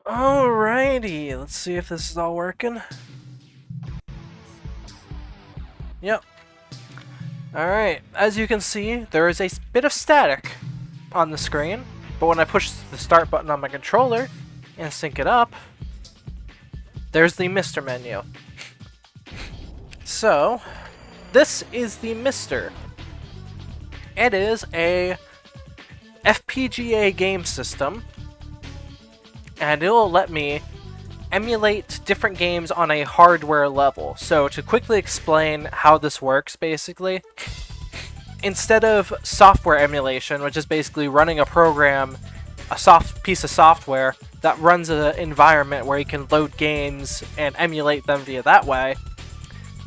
Alrighty, let's see if this is all working. Yep. Alright, as you can see, there is a bit of static on the screen, but when I push the start button on my controller and sync it up, there's the Mister menu. So, this is the Mister. It is a FPGA game system, and it will let me emulate different games on a hardware level. So to quickly explain how this works, basically, instead of software emulation, which is basically running a program, a soft piece of software that runs an environment where you can load games and emulate them via that way,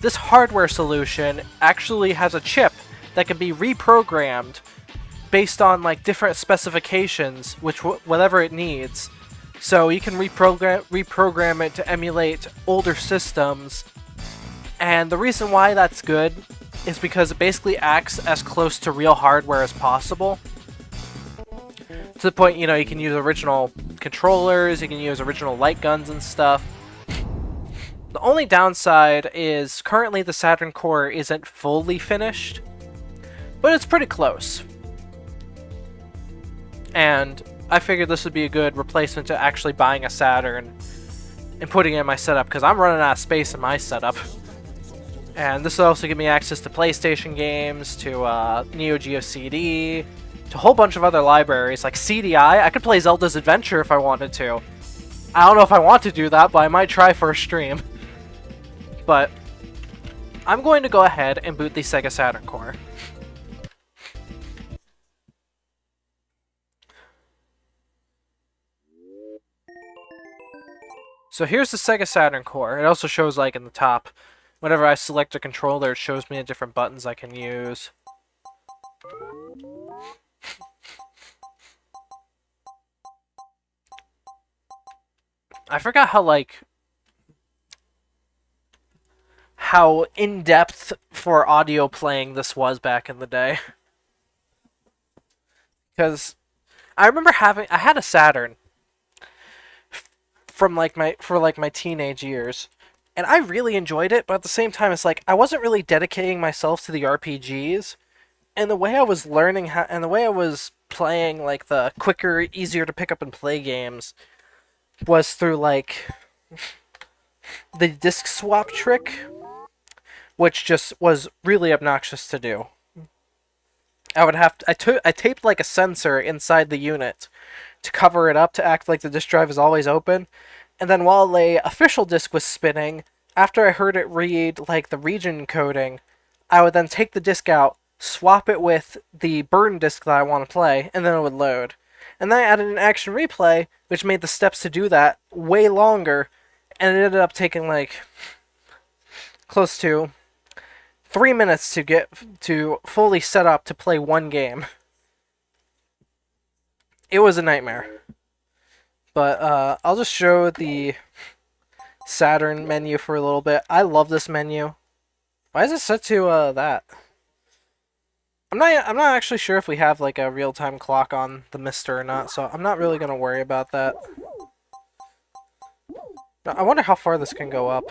this hardware solution actually has a chip that can be reprogrammed based on like different specifications, which whatever it needs. So you can reprogram it to emulate older systems, and the reason why that's good is because it basically acts as close to real hardware as possible. To the point, you know, you can use original controllers, you can use original light guns and stuff. The only downside is currently the Saturn core isn't fully finished, but it's pretty close. And I figured this would be a good replacement to actually buying a Saturn and putting it in my setup, because I'm running out of space in my setup. And this will also give me access to PlayStation games, to Neo Geo CD, to a whole bunch of other libraries, like CDI. I could play Zelda's Adventure if I wanted to. I don't know if I want to do that, but I might try for a stream. But I'm going to go ahead and boot the Sega Saturn core. So here's the Sega Saturn core. It also shows, like, in the top, whenever I select a controller, it shows me the different buttons I can use. I forgot how in-depth for audio playing this was back in the day. Because I remember I had a Saturn from my teenage years, and I really enjoyed it, but at the same time it's like I wasn't really dedicating myself to the RPGs, and the way I was learning how and the way I was playing like the quicker, easier to pick up and play games was through like the disc swap trick, which just was really obnoxious to do. I would have to, I taped like a sensor inside the unit to cover it up to act like the disk drive is always open. And then while the official disk was spinning, after I heard it read like the region coding, I would then take the disk out, swap it with the burn disk that I want to play, and then it would load. And then I added an action replay, which made the steps to do that way longer, and it ended up taking like close to 3 minutes to get to fully set up to play one game. It was a nightmare. But I'll just show the Saturn menu for a little bit. I love this menu. Why is it set to that? I'm not actually sure if we have like a real-time clock on the Mister or not, so I'm not really gonna worry about that. I wonder how far this can go up.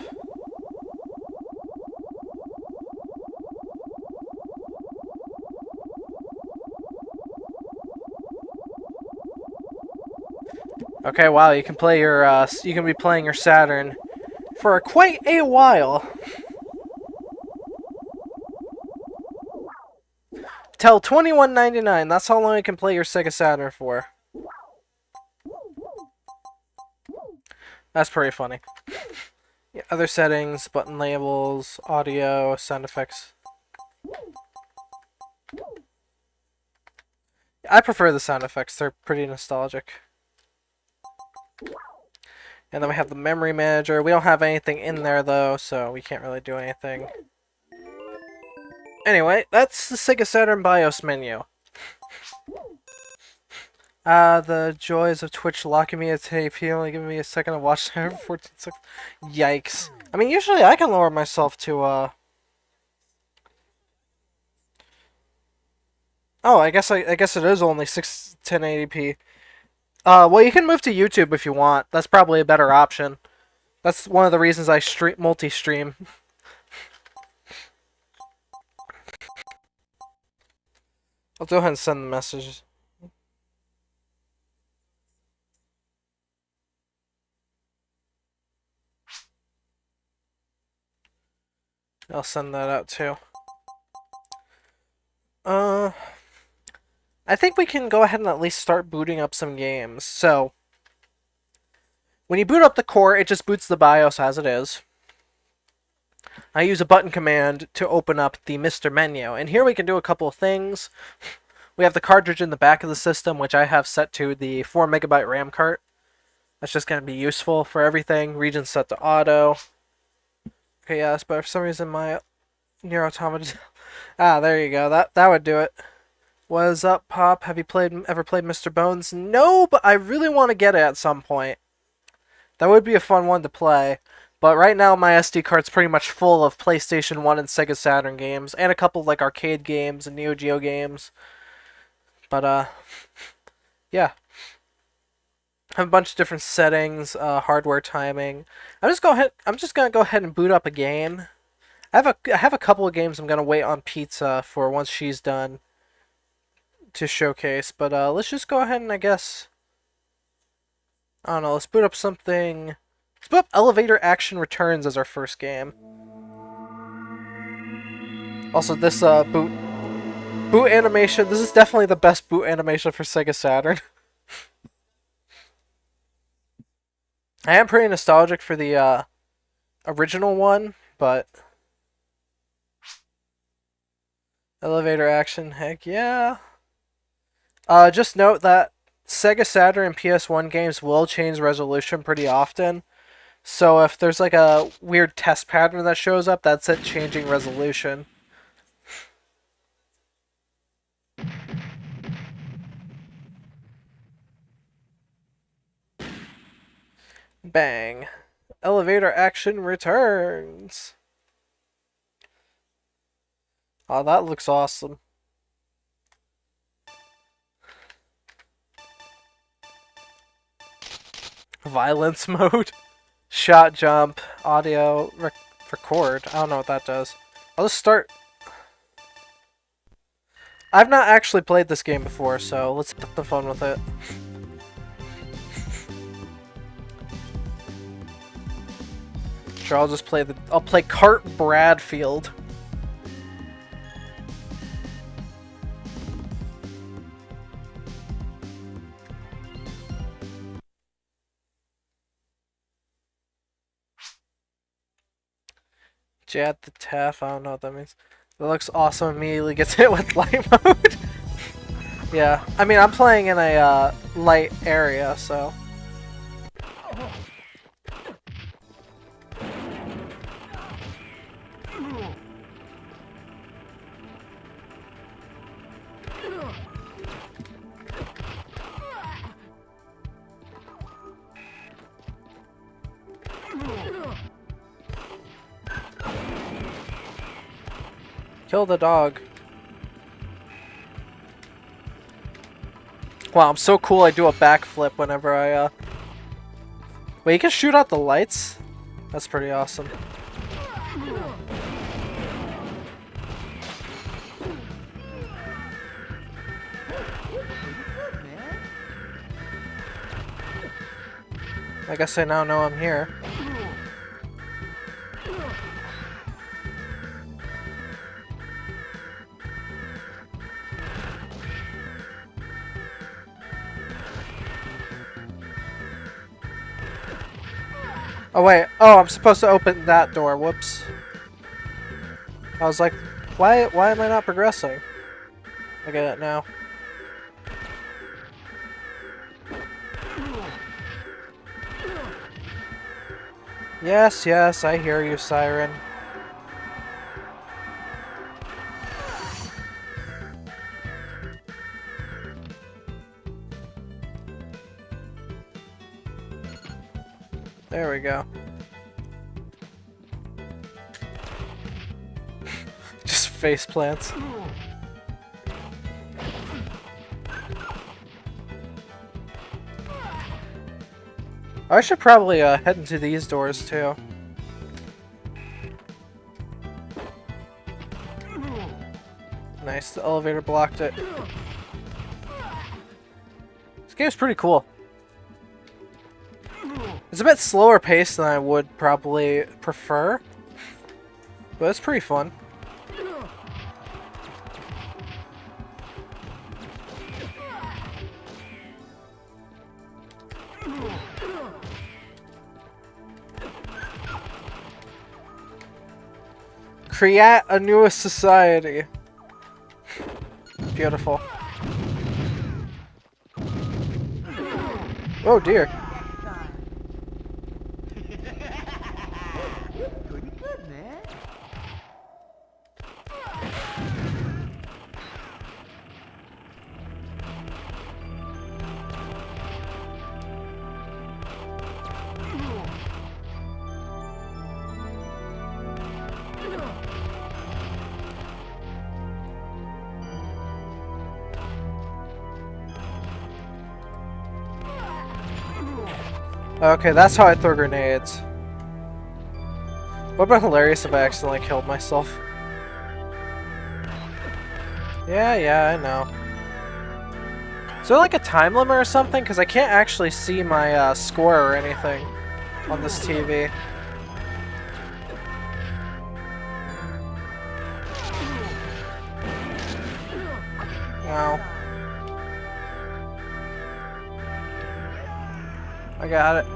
Okay, wow, you can play your you can be playing your Saturn for quite a while. Till $21.99. That's how long you can play your Sega Saturn for. That's pretty funny. Yeah, other settings, button labels, audio, sound effects. I prefer the sound effects. They're pretty nostalgic. And then we have the memory manager. We don't have anything in there though, so we can't really do anything. Anyway, that's the Sega Saturn BIOS menu. The joys of Twitch locking me at 1080p, only giving me a second to watch time for 14 seconds. Yikes. I mean, usually I can lower myself to, Oh, I guess it is only 1080p. Well, you can move to YouTube if you want. That's probably a better option. That's one of the reasons I multi-stream. I'll go ahead and send the messages. I'll send that out too. I think we can go ahead and at least start booting up some games. So, when you boot up the core, it just boots the BIOS as it is. I use a button command to open up the Mr. menu. And here we can do a couple of things. We have the cartridge in the back of the system, which I have set to the 4MB RAM cart. That's just going to be useful for everything. Region set to auto. Okay, yes, but for some reason my Near Automata... there you go. That would do it. What is up, Pop? Have you ever played Mr. Bones? No, but I really want to get it at some point. That would be a fun one to play. But right now my SD card's pretty much full of PlayStation 1 and Sega Saturn games, and a couple of like arcade games and Neo Geo games. But yeah. I have a bunch of different settings, hardware timing. I'm just gonna go ahead and boot up a game. I have a couple of games I'm gonna wait on Pizza for once she's done to showcase, but let's just go ahead and I guess I don't know, let's boot up something. Let's boot up Elevator Action Returns as our first game. Also, this boot animation, this is definitely the best boot animation for Sega Saturn. I am pretty nostalgic for the original one, but Elevator Action, heck yeah. Just note that Sega Saturn and PS1 games will change resolution pretty often. So if there's like a weird test pattern that shows up, that's it changing resolution. Bang. Elevator Action Returns. Oh, that looks awesome. Violence mode. Shot jump. Audio record. I don't know what that does. I'll just start. I've not actually played this game before, so let's have the fun with it. Sure, I'll just play I'll play Cart Bradfield. Jad the Taff, I don't know what that means. It looks awesome, immediately gets hit with light mode. Yeah, I mean, I'm playing in a light area, so. Kill the dog. Wow, I'm so cool I do a backflip whenever I, Wait, you can shoot out the lights? That's pretty awesome. I guess I now know I'm here. Oh wait, oh, I'm supposed to open that door, whoops. I was like, why am I not progressing? I get it now. Yes, yes, I hear you, Siren. There we go. Just face plants. I should probably head into these doors too. Nice, the elevator blocked it. This game's pretty cool. It's a bit slower paced than I would probably prefer, but it's pretty fun. Create a newest society. Beautiful. Oh dear. Pretty good, man. Okay, that's how I throw grenades. Would have been hilarious if I accidentally killed myself. Yeah, I know. Is there like a time limit or something? Because I can't actually see my score or anything on this TV. Ow. I got it.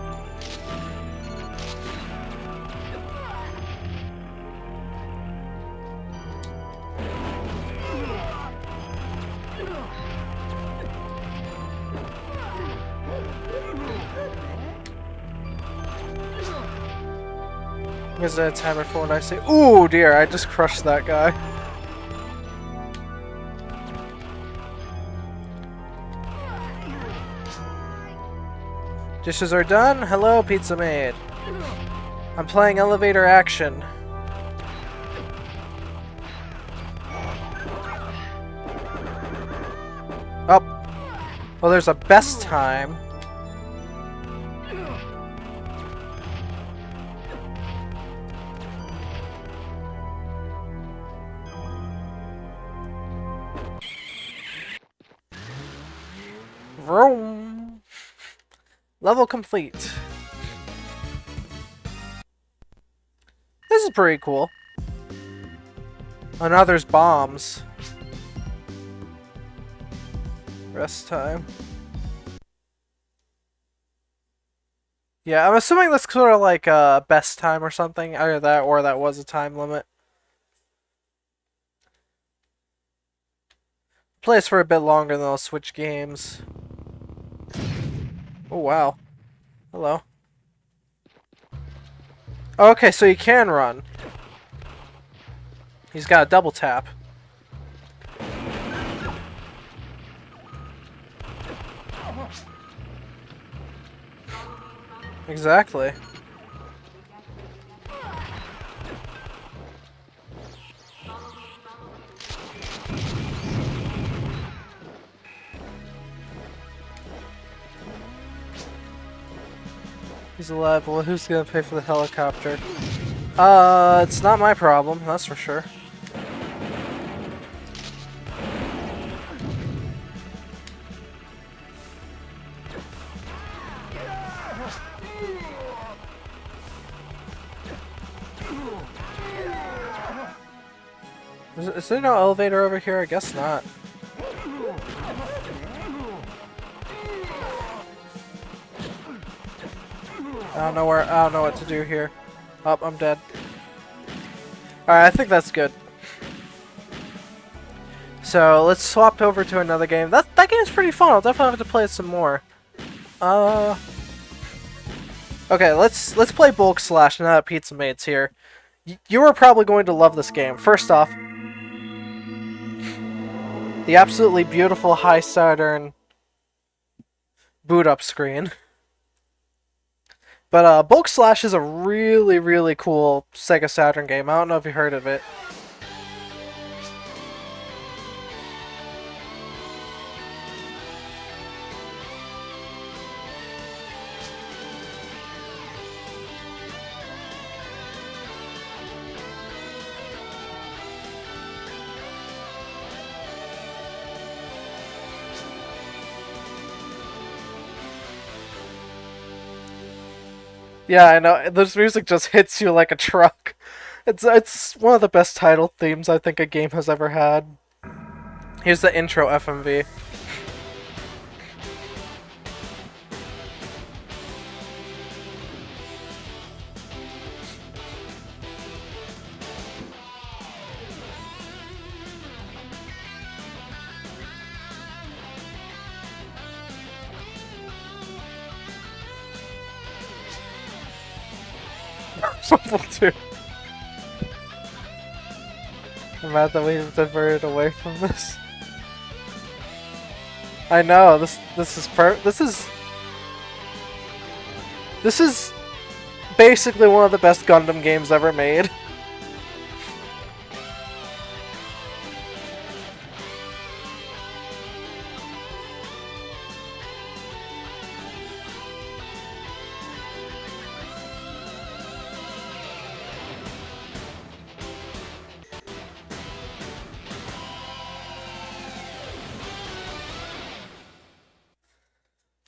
Is there a timer for when I say, ooh dear, I just crushed that guy. Dishes are done. Hello, pizza maid. I'm playing elevator action. Oh. Well, there's a best time. Vroom. Level complete. This is pretty cool. Oh, now there's bombs. Rest time. Yeah, I'm assuming that's sort of like a best time or something. Either that or that was a time limit. Plays for a bit longer than they'll switch games. Oh, wow. Hello. Okay, so you can run. He's got a double tap. Exactly. He's alive. Well, who's gonna pay for the helicopter? It's not my problem, that's for sure. Is there no elevator over here? I guess not. I don't know what to do here. Oh, I'm dead. Alright, I think that's good. So, let's swap over to another game. That game's pretty fun. I'll definitely have to play it some more. Okay, let's play Bulk Slash now that Pizza Maid's here. You are probably going to love this game. First off, the absolutely beautiful high Saturn boot up screen. But Bulk Slash is a really, really cool Sega Saturn game. I don't know if you heard of it. Yeah, I know. This music just hits you like a truck. It's one of the best title themes I think a game has ever had. Here's the intro FMV. Level 2. I'm mad that we've diverted away from this. I know, this is basically one of the best Gundam games ever made.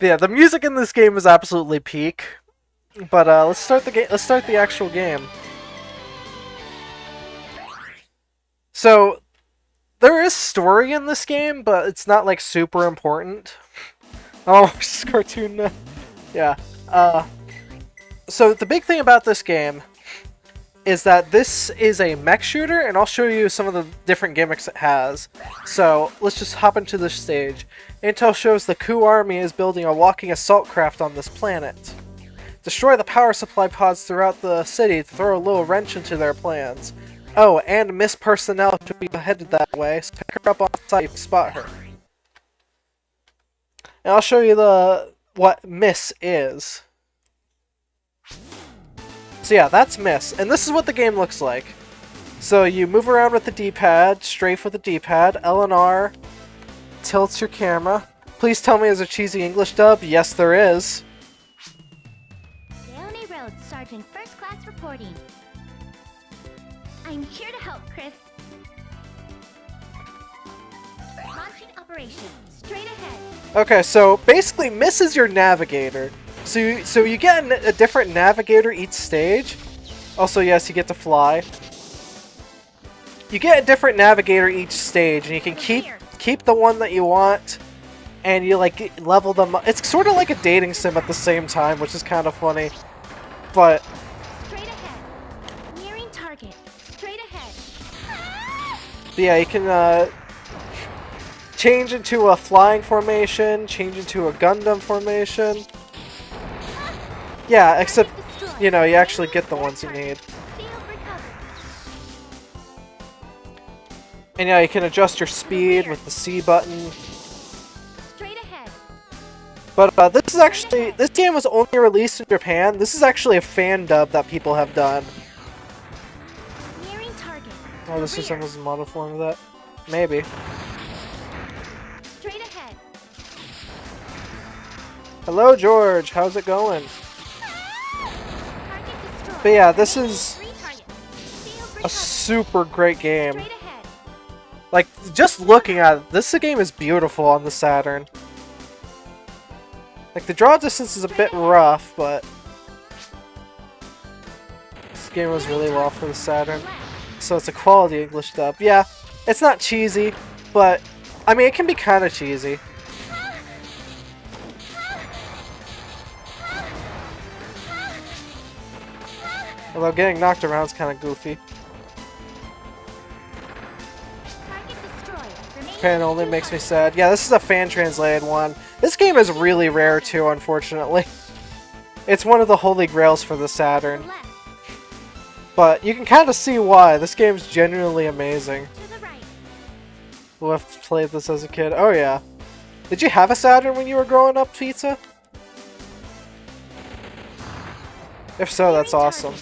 Yeah, the music in this game is absolutely peak. But let's start the game. Let's start the actual game. So there is story in this game, but it's not like super important. Oh, it's cartoon now. Yeah. So the big thing about this game is that this is a mech shooter, and I'll show you some of the different gimmicks it has. So let's just hop into this stage. Intel shows the Ku army is building a walking assault craft on this planet. Destroy the power supply pods throughout the city to throw a little wrench into their plans. Oh, and Miss Personnel should be headed that way, so pick her up on site to spot her. And I'll show you what Miss is. So yeah, that's Miss, and this is what the game looks like. So you move around with the D-pad, strafe with the D-pad, L and R, tilts your camera. Please tell me there's a cheesy English dub. Yes, there is. Leone Road, Sergeant First Class reporting. I'm here to help, Chris. Launching operation. Straight ahead. Okay, so basically Miss is your navigator. So you get a different navigator each stage. Also, yes, you get to fly. You get a different navigator each stage, and you can keep the one that you want, and you like level them up. It's sort of like a dating sim at the same time, which is kind of funny. But straight ahead. Nearing target. Straight ahead. Yeah, you can change into a flying formation, change into a Gundam formation. Yeah, except, you know, you actually get the ones you need. And yeah, you can adjust your speed with the C button. But this game was only released in Japan. This is actually a fan dub that people have done. Oh, this is almost a model form of that. Maybe. Hello, George. How's it going? But yeah, this is a super great game. Like, just looking at it, this game is beautiful on the Saturn. Like, the draw distance is a bit rough, but this game was really well for the Saturn. So it's a quality English dub. Yeah, it's not cheesy, but, I mean, it can be kind of cheesy. Although getting knocked around is kind of goofy. Japan only makes me sad. Yeah, this is a fan-translated one. This game is really rare too, unfortunately. It's one of the holy grails for the Saturn. But you can kind of see why. This game's genuinely amazing. Who have played this as a kid? Oh yeah. Did you have a Saturn when you were growing up, Pizza? If so, that's awesome.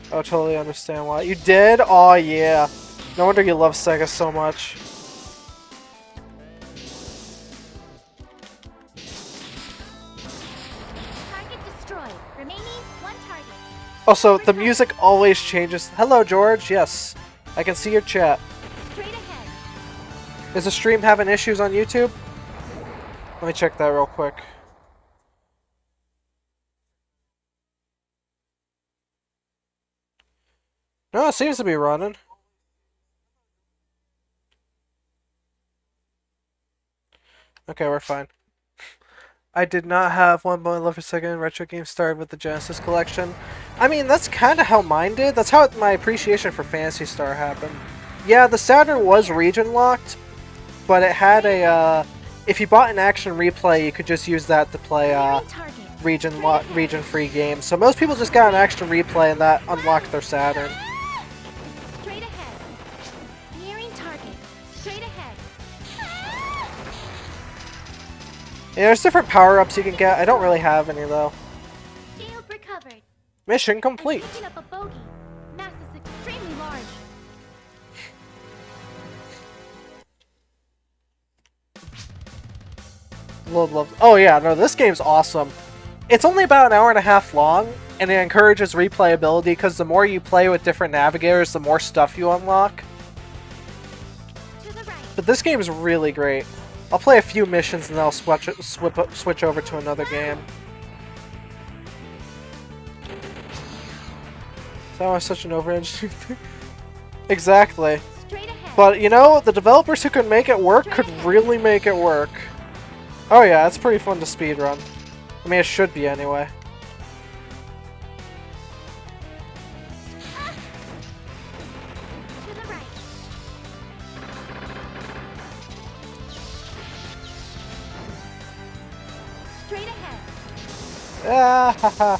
I totally understand why. You did? Aw, yeah. No wonder you love Sega so much. Also, the music always changes. Hello, George. Yes. I can see your chat. Is the stream having issues on YouTube? Let me check that real quick. No, it seems to be running. Okay, we're fine. I did not have One Boy Love for Second. Retro games started with the Genesis collection. I mean, that's kind of how mine did. That's how my appreciation for Phantasy Star happened. Yeah, the Saturn was region locked, but it had a, if you bought an action replay, you could just use that to play, region-free games. So most people just got an action replay and that unlocked their Saturn. Straight ahead. Nearing target. Straight ahead. Yeah, there's different power-ups you can get. I don't really have any, though. Shield recovered. Mission complete. I'm picking up a bogey. Mass is extremely large. Love. Oh yeah, no, this game's awesome. It's only about an hour and a half long, and it encourages replayability because the more you play with different navigators, the more stuff you unlock. To the right. But this game is really great. I'll play a few missions and then I'll switch over to another game. That was such an over-engineered thing. Exactly. Straight ahead. But, you know, the developers who could make it work could really make it work. Oh yeah, it's pretty fun to speedrun. I mean, it should be anyway. To the right. Straight ahead. Ah, haha.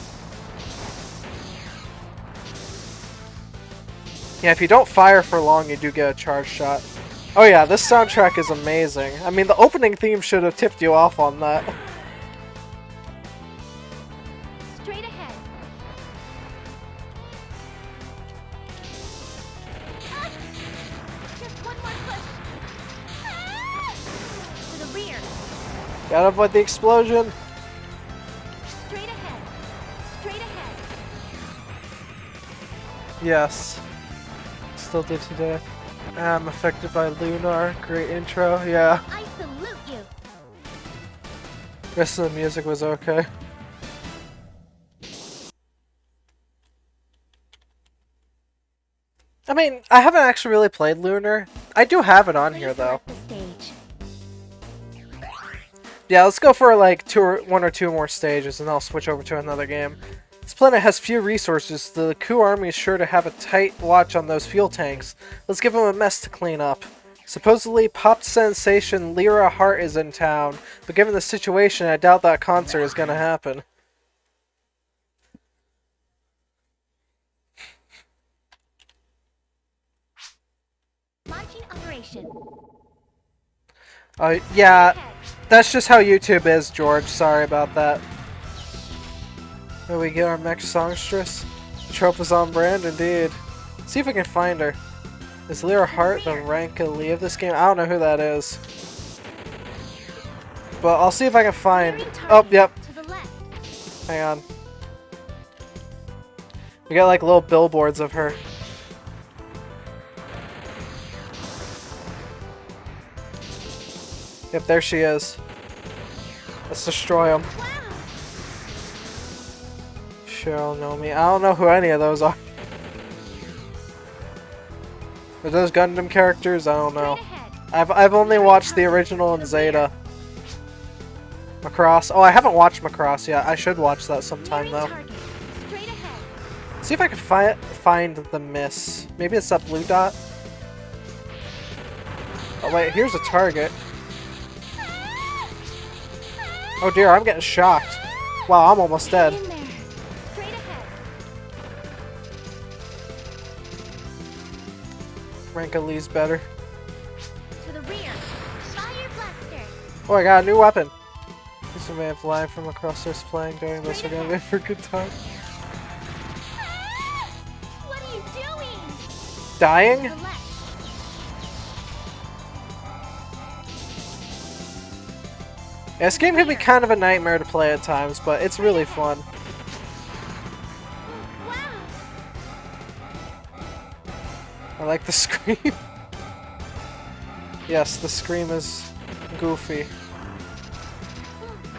Yeah, if you don't fire for long, you do get a charge shot. Oh yeah, this soundtrack is amazing. I mean, the opening theme should have tipped you off on that. Straight ahead. Just one more push. To the rear. Gotta avoid the explosion. Straight ahead. Straight ahead. Yes. Still did today. I'm affected by Lunar. Great intro. Yeah. I salute you. Rest of the music was okay. I mean, I haven't actually really played Lunar. I do have it on here though. Please select the stage. Yeah, let's go for like one or two more stages and then I'll switch over to another game. This planet has few resources. The Ku army is sure to have a tight watch on those fuel tanks. Let's give them a mess to clean up. Supposedly, pop sensation Lyra Hart is in town, but given the situation, I doubt that concert is gonna happen. Launching operation. Yeah, that's just how YouTube is, George. Sorry about that. Will we get our next songstress? The trope is on brand, indeed. See if we can find her. Is Lyra Hart the rank elite of this game? I don't know who that is. But I'll see if I can find... Oh, yep. To the left. Hang on. We got like little billboards of her. Yep, there she is. Let's destroy them. Wow. SHIRO, Nomi. I don't know who any of those are. Are those Gundam characters? I don't know. I've only watched the original and Zeta. Macross. Oh, I haven't watched Macross yet. I should watch that sometime though. Straight ahead. See if I can find the miss. Maybe it's that blue dot. Oh wait, here's a target. Oh dear, I'm getting shocked. Wow, I'm almost dead. In there. Straight ahead. Ranka Lee's better. To the rear. Fire blaster. Oh, I got a new weapon. This man flying from across this playing during this. We're gonna be for a good time. What are you doing? Dying? To the left. Yeah, this game can be kind of a nightmare to play at times, but it's really fun. Wow. I like the scream. Yes, the scream is goofy.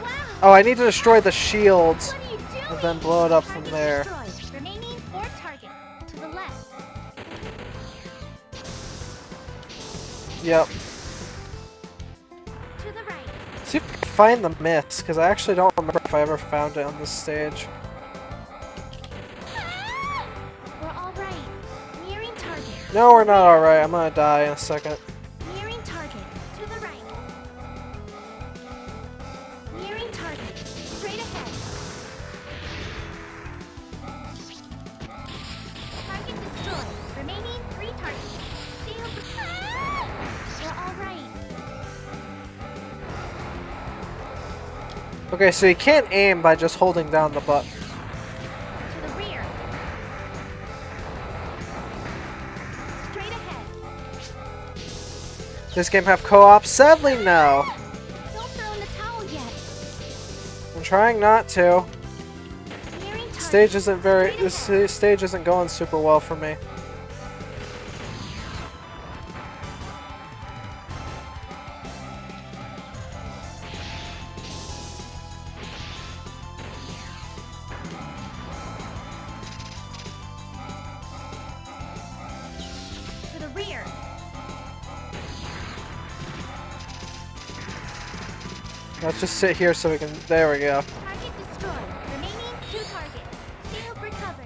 Wow. Oh, I need to destroy the shields What are you doing? and then blow it up from Target there. destroyed. Remaining 4 target. To the left. Yep. To the right. See if I can find the miss, because I actually don't remember if I ever found it on this stage. We're all right. Nearing target. No, we're not alright. I'm gonna die in a second. Nearing target. To the right. Nearing target. Straight ahead. Target destroyed. Remaining 3 targets. Shield. We're all right. Okay, so you can't aim by just holding down the button. To the rear. Straight ahead. This game have co-op? Sadly, no. Don't throw in the towel yet. I'm trying not to. Nearing target. Stage isn't very. Straight This ahead. stage isn't going super well for me. To the rear. Let's just sit here so we can. There we go. Target destroyed. Remaining 2 targets. Shield recovered.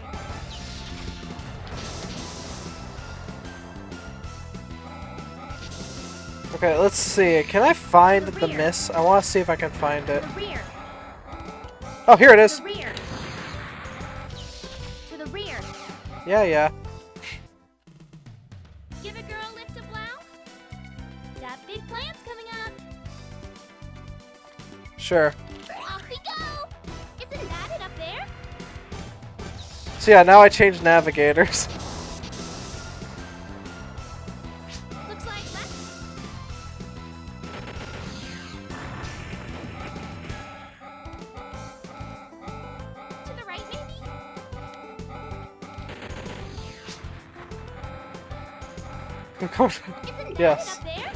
Okay, let's see. Can I find To the the rear. miss? I want to see if I can find To it. the rear. Oh, here it To is. the rear. To the rear. Yeah, yeah. Give a girl a lift to blow. Got big plans coming up. Sure. Off we go. Isn't that it up there? So yeah, now I changed navigators. Looks like left. To the right, maybe? Isn't that Yes. it up there?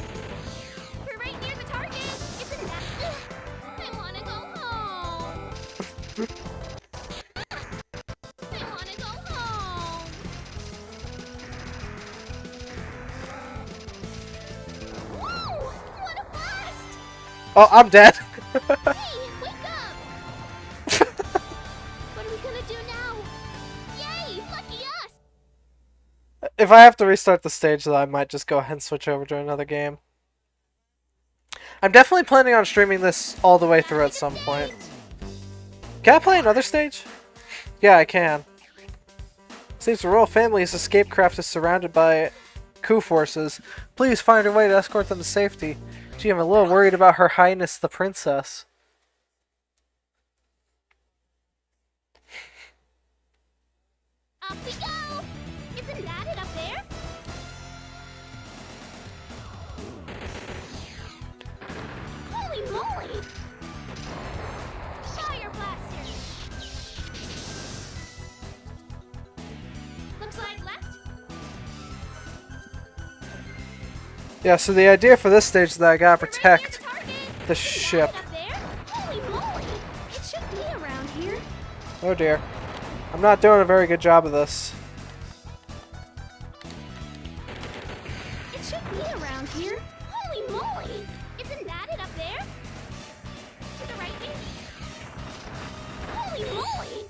We're right near the target. Isn't that? I wanna go home. I wanna go home. Whoa! What a blast! Oh, I'm dead. Hey, wake up! What are we gonna do now? Yay! Lucky us! If I have to restart the stage, though, I might just go ahead and switch over to another game. I'm definitely planning on streaming this all the way through at some point. Can I play another stage? Yeah, I can. Seems the royal family's escape craft is surrounded by coup forces. Please find a way to escort them to safety. Gee, I'm a little worried about Her Highness the Princess. Up we go! Isn't that it up there? Holy moly! Fire blaster! Looks like left. Yeah, so the idea for this stage is that I gotta protect We're right near the target. Isn't ship. that it up there? Holy moly! It should be around here. Oh dear. I'm not doing a very good job of this. It should be around here. Holy moly! Isn't that it up there? To the right, maybe? Holy moly!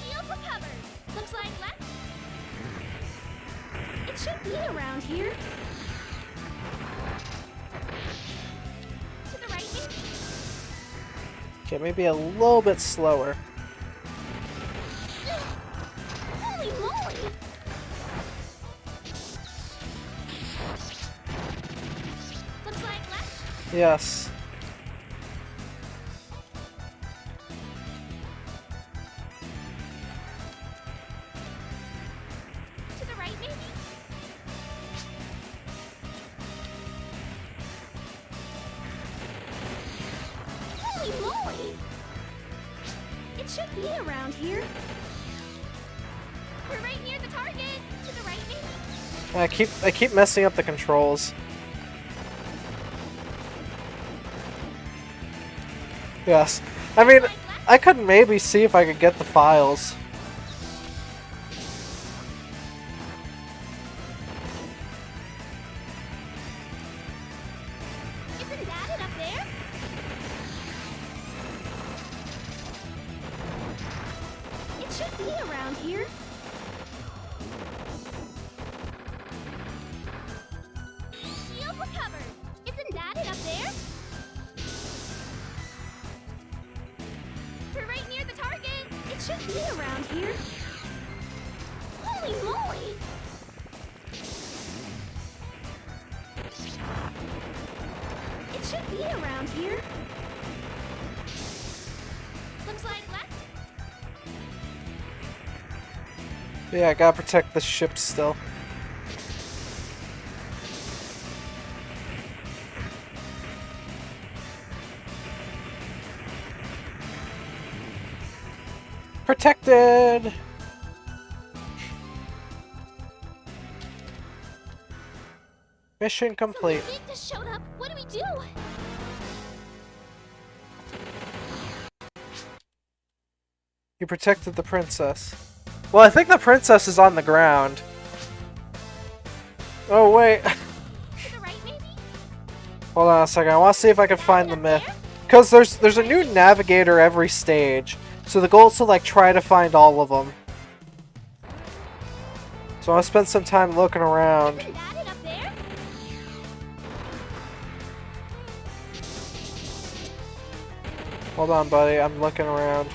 Shield recovered. Looks like left. It should be around here. To the right, maybe? Okay, maybe a little bit slower. Holy moly! Looks like left. Yes. To the right, maybe? Holy moly! It should be around here. We're right near the target. To the right, maybe? I keep messing up the controls. Yes. I mean, I could maybe see if I could get the files. be around here. Shield recovered. Isn't that it up there? We're right near the target. It should be around here. Holy moly! It should be around here. Looks like left. Yeah, I gotta protect the ship still. Protected! Mission complete. Something big just showed up. What do we do? You protected the princess. Well, I think the princess is on the ground. Oh, wait. To the right, maybe? Hold on a second. I want to see if I can find the myth. Because there's a new navigator every stage. So the goal is to, like, try to find all of them. So I'll spend some time looking around. Isn't that it up there? Hold on, buddy. I'm looking around.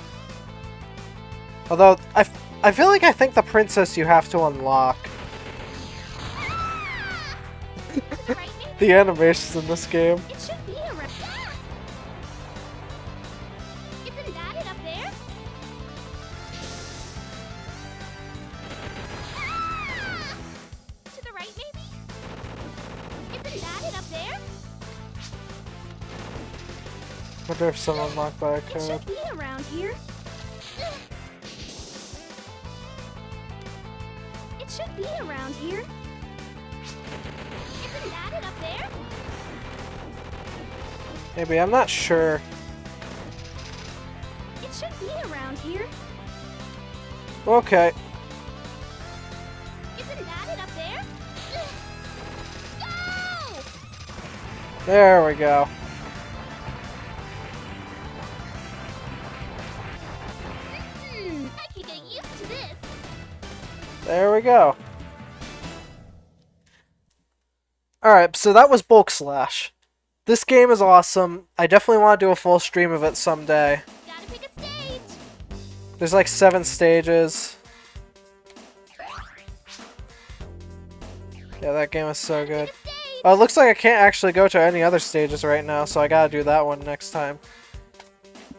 Although, I feel like I think the princess you have to unlock. To the right, maybe? The animations in this game. It should be around. Isn't that it up there? To the right, maybe? Isn't that it up there? Wonder if someone unlocked by a It code. should be around here. It should be around here. Isn't that it up there? Maybe, I'm not sure. It should be around here. Okay. Isn't that it up there? Go! There we go. I can get used to this. There we go. Alright, so that was Bulk Slash. This game is awesome. I definitely want to do a full stream of it someday. Gotta pick a stage. There's like 7 stages. Yeah, that game is so good. Pick a stage. It looks like I can't actually go to any other stages right now, so I gotta do that one next time.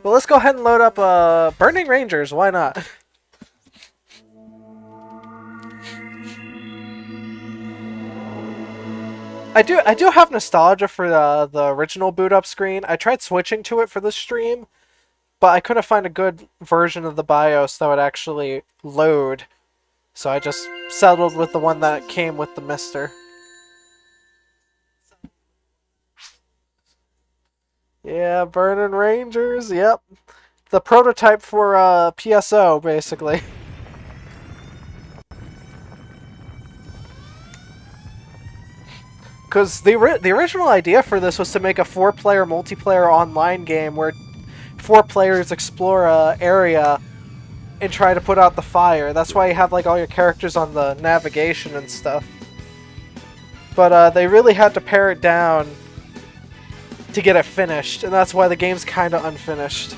But let's go ahead and load up Burning Rangers, why not? I do have nostalgia for the original boot up screen. I tried switching to it for this stream, but I couldn't find a good version of the BIOS that would actually load. So I just settled with the one that came with the Mister. Yeah, Burning Rangers, yep. The prototype for PSO, basically. Because the original idea for this was to make a 4-player multiplayer online game where 4 players explore a area and try to put out the fire. That's why you have like all your characters on the navigation and stuff. But they really had to pare it down to get it finished, and that's why the game's kind of unfinished.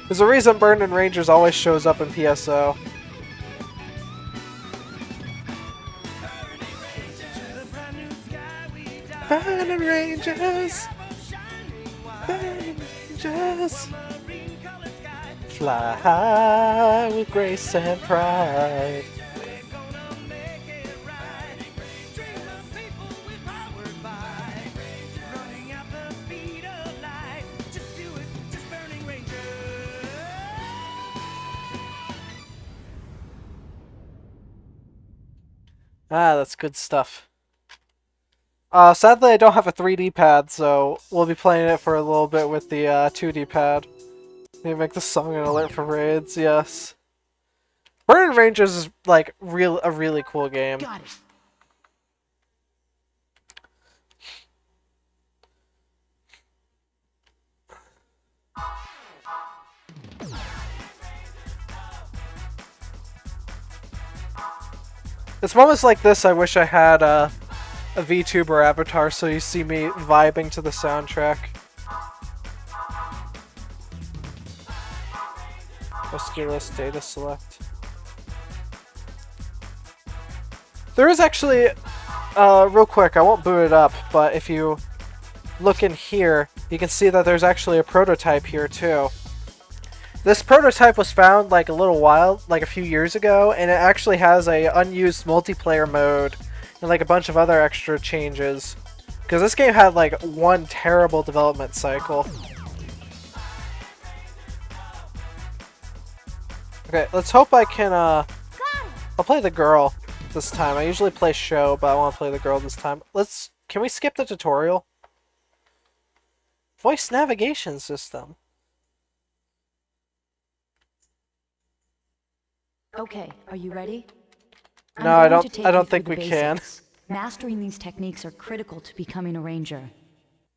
There's a reason Burning Rangers always shows up in PSO. Burning Rangers! Burning Rangers! Fly high with grace and pride. Ah, that's good stuff. Sadly, I don't have a 3D pad, so we'll be playing it for a little bit with the 2D pad. They make the song and alert for raids, yes. Burning Rangers is like a really cool game. Got it. It's moments like this I wish I had a VTuber avatar so you see me vibing to the soundtrack. Musculus data select. There is actually, real quick, I won't boot it up, but if you look in here, you can see that there's actually a prototype here too. This prototype was found like a few years ago, and it actually has a unused multiplayer mode and like a bunch of other extra changes. Because this game had like one terrible development cycle. Okay, let's hope I can, I'll play the girl this time. I usually play show, but I want to play the girl this time. Can we skip the tutorial? Voice navigation system. Okay, are you ready? No, I don't think we can. Mastering these techniques are critical to becoming a ranger.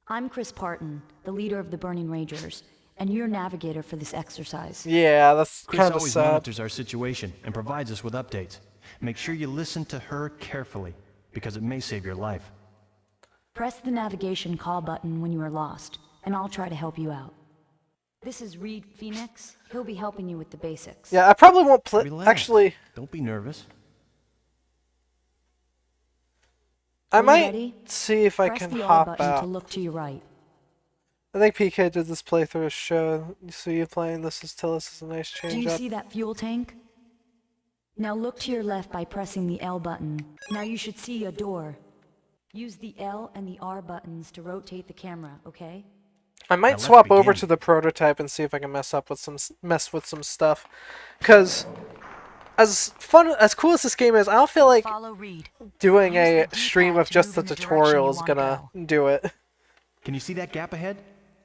I'm Chris Parton, the leader of the Burning Rangers, and your navigator for this exercise. Yeah, that's Chris kind of always sad. monitors our situation and provides us with updates. Make sure you listen to her carefully, because it may save your life. Press the navigation call button when you are lost, and I'll try to help you out. This is Reed Phoenix. He'll be helping you with the basics. Yeah, I probably won't play. Relax. Actually, Don't be nervous. I Are you might ready? see if I Press can the R hop button to out. look to your right. I think PK did this playthrough as show. So you playing this is Tillis is a nice Do change you up. see that fuel tank? Now look to your left by pressing the L button. Now you should see a door. Use the L and the R buttons to rotate the camera, okay? I might let's swap over begin. to the prototype and see if I can mess with some stuff. Cause as cool as this game is, I don't feel like Follow Reed. doing Use a the D-pad stream of to just the move in the tutorial direction is you wanna gonna do it. Can you see that gap ahead?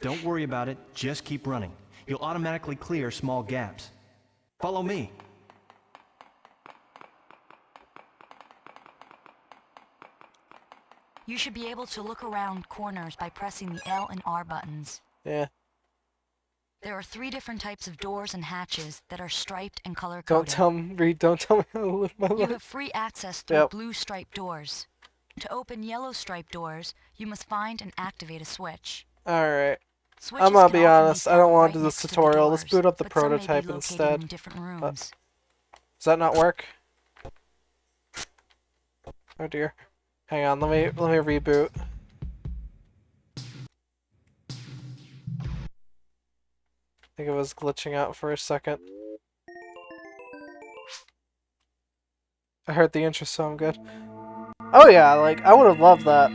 Don't worry about it. Just keep running. You'll automatically clear small gaps. Follow me. You should be able to look around corners by pressing the L and R buttons. Yeah. There are 3 different types of doors and hatches that are striped and color-coded. Don't tell me, Reed. Don't tell me how to live my You life. have free access through Yep. blue striped doors. To open yellow striped doors, you must find and activate a switch. All right. Switches I'm gonna can be often honest, I found don't wanna right do this next to the tutorial. Let's doors, boot up the but some may be prototype located instead. in different rooms. Does that not work? Oh dear. Hang on, let me reboot. I think it was glitching out for a second. I heard the intro sound good. Oh yeah, like I would have loved that.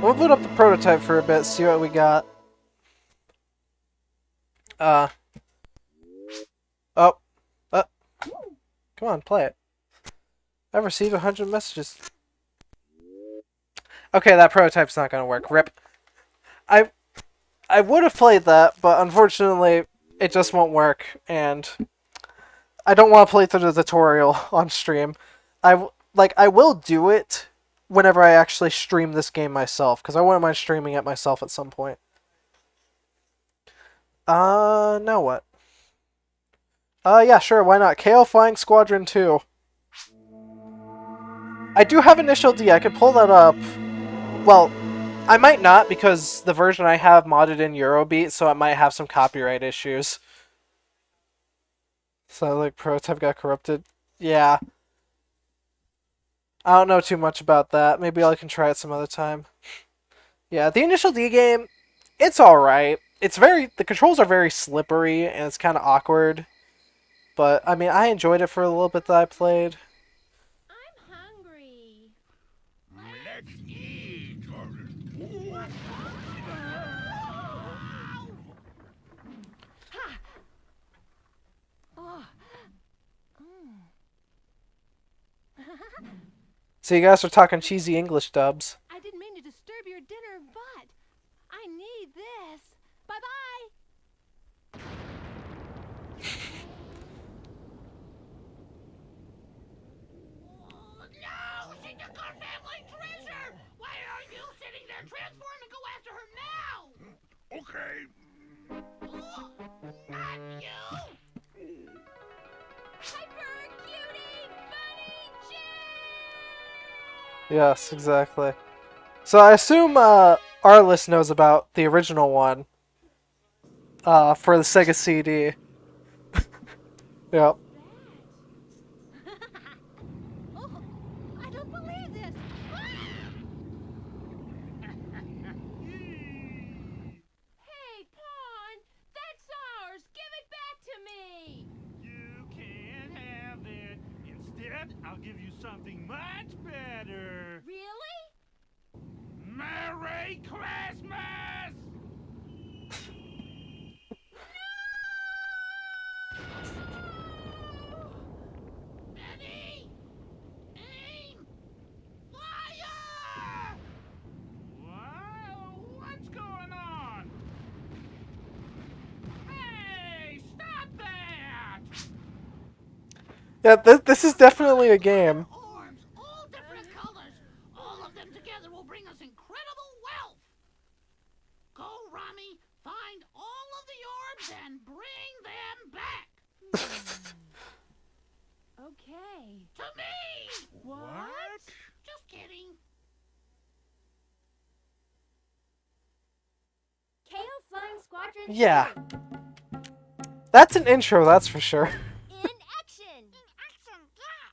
We'll boot up the prototype for a bit, see what we got. Oh. Come on, play it. I've received 100 messages. Okay, that prototype's not gonna work. RIP. I would have played that, but unfortunately, it just won't work, and I don't want to play through the tutorial on stream. I will do it whenever I actually stream this game myself, because I wouldn't mind streaming it myself at some point. Now what? Yeah, sure, why not? KO Flying Squadron 2. I do have Initial D, I could pull that up. Well, I might not, because the version I have modded in Eurobeat, so it might have some copyright issues. So, like, prototype got corrupted. Yeah. I don't know too much about that. Maybe I can try it some other time. Yeah, the Initial D game, it's alright. The controls are very slippery, and it's kind of awkward. But, I mean, I enjoyed it for a little bit that I played. I'm hungry. Let's eat. So you guys are talking cheesy English dubs. I didn't Yes, exactly. So I assume Arliss knows about the original one for the Sega CD. Yep. Oh, I don't believe this. Hey, Pawn, that's ours. Give it back to me. You can't have it. Instead, I'll give you something much better. Really? Merry Christmas! Ready? Aim! Fire! Wow, what's going on? Hey, stop that! Yeah, this is definitely a game. Orbs, all different colors. All of them together will bring us incredible wealth. Go, Rami, find all of the orbs and bring them back. Okay. To me! What? Just kidding. KO Flying Squadron. Yeah. That's an intro, that's for sure. In action. In action, yeah.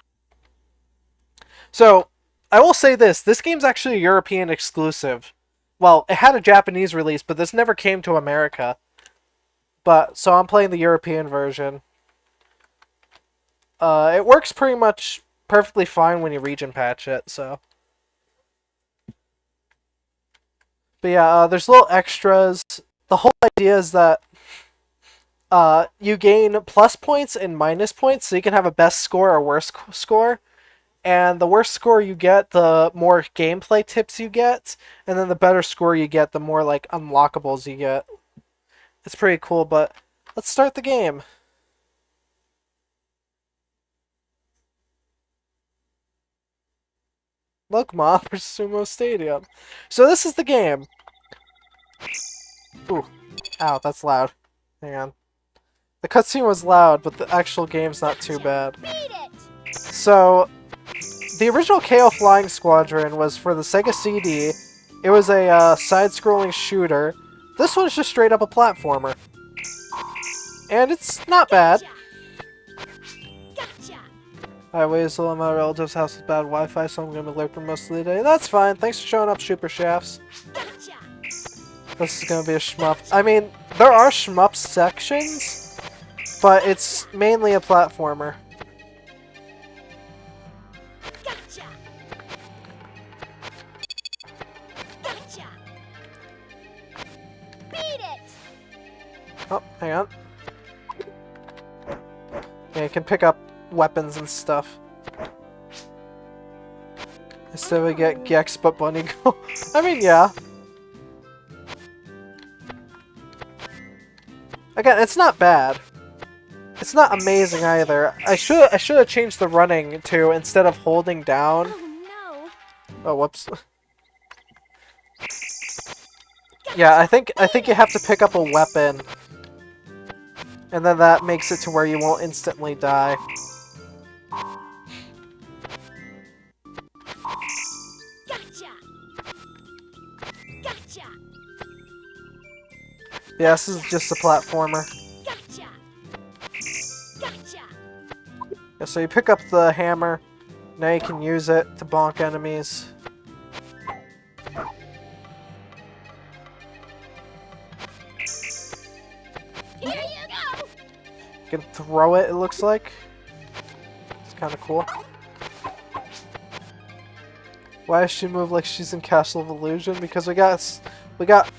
So, I will say this game's actually a European exclusive. Well, it had a Japanese release, but this never came to America. So I'm playing the European version. It works pretty much perfectly fine when you region patch it, so. But yeah, there's little extras. The whole idea is that you gain plus points and minus points, so you can have a best score or worst score. And the worse score you get, the more gameplay tips you get, and then the better score you get, the more like unlockables you get. It's pretty cool, but let's start the game. Look, Mom, there's Sumo Stadium. So this is the game. Ooh. Ow, that's loud. Hang on. The cutscene was loud, but the actual game's not too bad. Beat it. So, the original KO Flying Squadron was for the Sega CD. It was a side-scrolling shooter. This one's just straight up a platformer. And it's not bad. Gotcha. Hi, Weasel. I'm at a relative's house with bad Wi-Fi, so I'm gonna lurk for most of the day. That's fine. Thanks for showing up, Super Shafts. Gotcha. This is gonna be a shmup. I mean, there are shmup sections, but it's mainly a platformer. Gotcha. Gotcha. Beat it. Oh, hang on. Yeah, you can pick up weapons and stuff. Instead we get Gex but Bunny Girl. I mean, yeah. Again, it's not bad. It's not amazing either. I should have changed the running to instead of holding down. Oh Oh, whoops. Yeah, I think you have to pick up a weapon. And then that makes it to where you won't instantly die. Gotcha. Gotcha. Yeah, this is just a platformer. Gotcha. Gotcha. Yeah, so you pick up the hammer. Now you can use it to bonk enemies. Here you go. You can throw it, it looks like. It's kind of cool. Why does she move like she's in Castle of Illusion? Because we got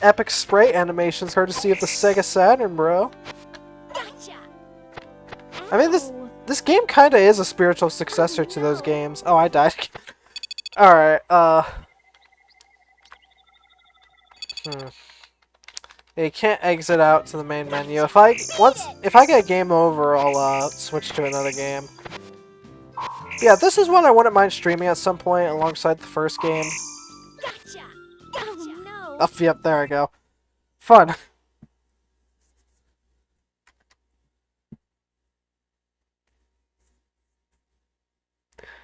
epic spray animations courtesy of the Sega Saturn, bro. Gotcha. I mean, this game kind of is a spiritual successor to those games. Oh, I died. Alright, Yeah, you can't exit out to the main menu. If I get game over, I'll switch to another game. Yeah, this is one I wouldn't mind streaming at some point alongside the first game. Gotcha. Gotcha. Oh, no. Oh, yep, there I go. Fun.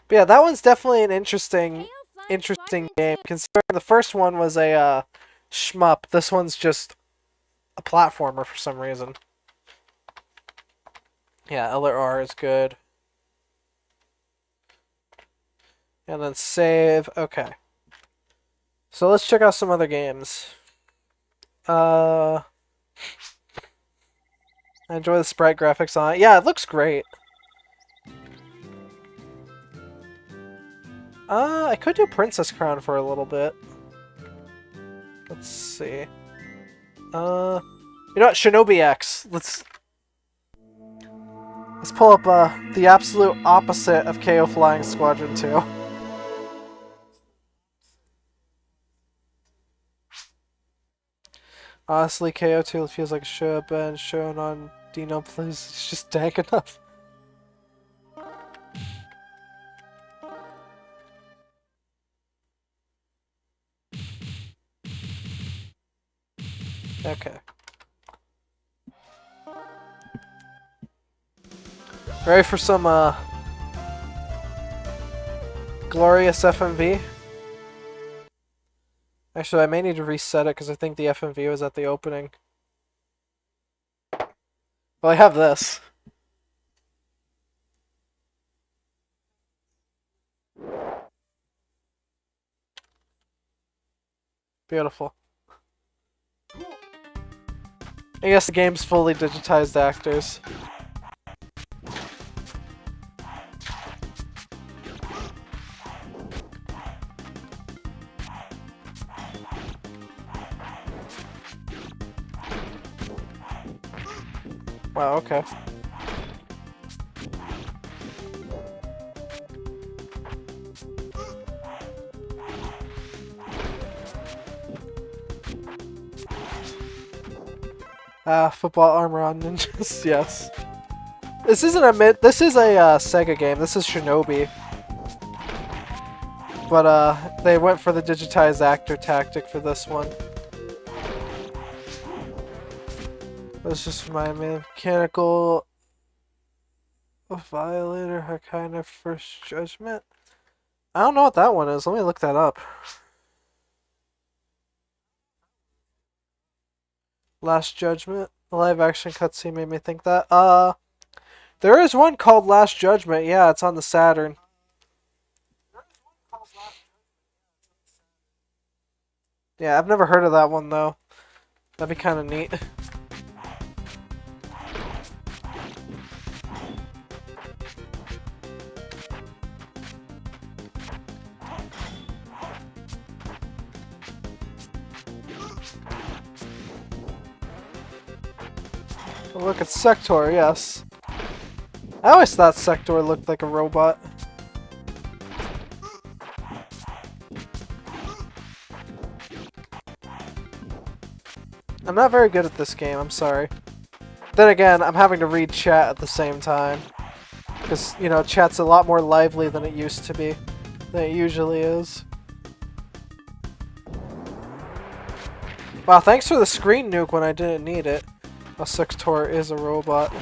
But yeah, that one's definitely an interesting interesting game, considering the first one was a shmup. This one's just a platformer for some reason. Yeah, LR is good. And then save. Okay. So let's check out some other games. I enjoy the sprite graphics on it. Yeah, it looks great. I could do Princess Crown for a little bit. Let's see. You know what? Shinobi X. Let's pull up the absolute opposite of KO Flying Squadron 2. Honestly, KO2 feels like it should have been shown on Dino Please. It's just dank enough. Okay. Ready for some glorious FMV? Actually, I may need to reset it because I think the FMV was at the opening. Well, I have this. Beautiful. I guess the game's fully digitized actors. Wow, okay. Football armor on ninjas, yes. This isn't a this is a Sega game. This is Shinobi. But they went for the digitized actor tactic for this one. Let's just remind me. Mechanical Violator, her kind of First Judgment. I don't know what that one is. Let me look that up. Last Judgment. The live action cutscene made me think that. There is one called Last Judgment. Yeah, it's on the Saturn. Yeah, I've never heard of that one though. That'd be kind of neat. Oh, look, it's Sector, yes. I always thought Sector looked like a robot. I'm not very good at this game, I'm sorry. Then again, I'm having to read chat at the same time. Because, you know, chat's a lot more lively than it used to be. Than it usually is. Wow, thanks for the screen nuke when I didn't need it. A Sector is a robot.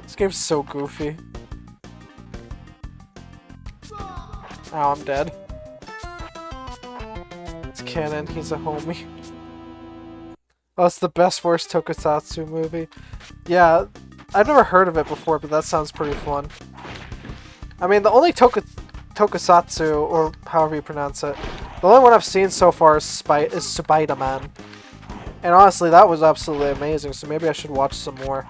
This game's so goofy. Oh, I'm dead. It's canon, he's a homie. Oh, it's the best worst tokusatsu movie. Yeah, I've never heard of it before, but that sounds pretty fun. I mean, the only tokusatsu, or however you pronounce it, the only one I've seen so far is Spider-Man. And honestly, that was absolutely amazing, so maybe I should watch some more.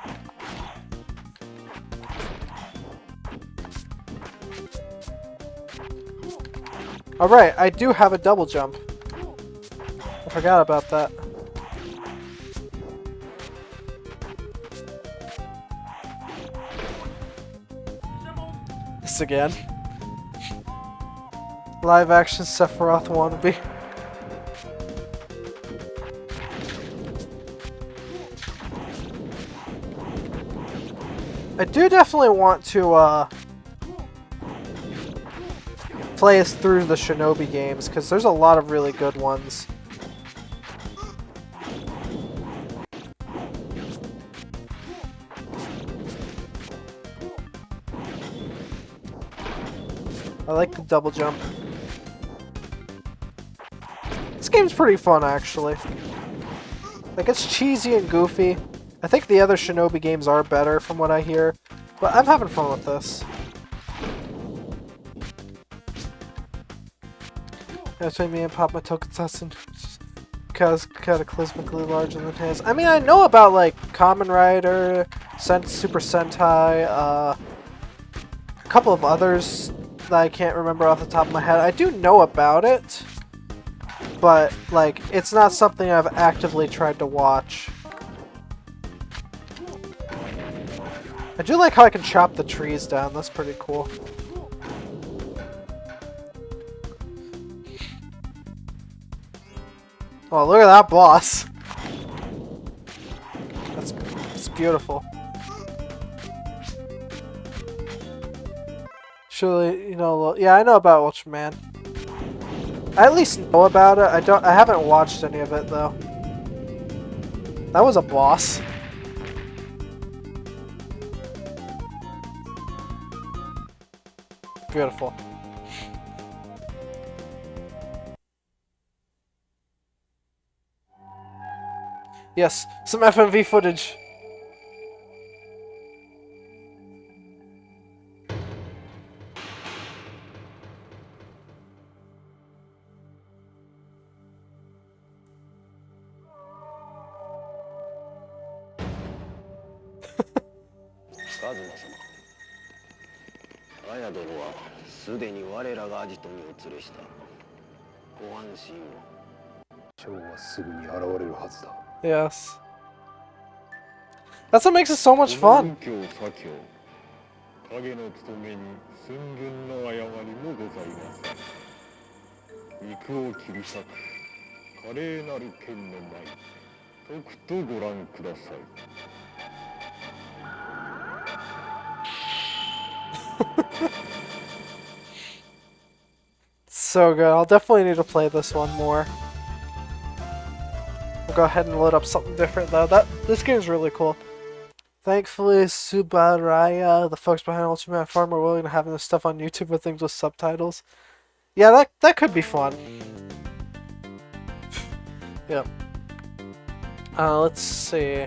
Alright, I do have a double jump. I forgot about that. This again. Live action Sephiroth wannabe. I do definitely want to play us through the Shinobi games, because there's a lot of really good ones. I like the double jump. This game's pretty fun, actually. Like, it's cheesy and goofy. I think the other Shinobi games are better, from what I hear. But I'm having fun with this. That's why me and Papa Tokusatsu cataclysmically larger than his. I mean, I know about, like, Kamen Rider, Super Sentai, a couple of others that I can't remember off the top of my head. I do know about it, but, like, it's not something I've actively tried to watch. I do like how I can chop the trees down. That's pretty cool. Oh, look at that boss. That's beautiful. Surely, you know, yeah, I know about Ultraman. I at least know about it. I haven't watched any of it though. That was a boss. Beautiful. Yes, some FMV footage. Yes. That's what makes it so much fun. So good. I'll definitely need to play this one more. I'll go ahead and load up something different though. This game's really cool. Thankfully, Subaraya, the folks behind Ultraman Farm, are willing to have this stuff on YouTube with things with subtitles. Yeah, that could be fun. Yep. Let's see.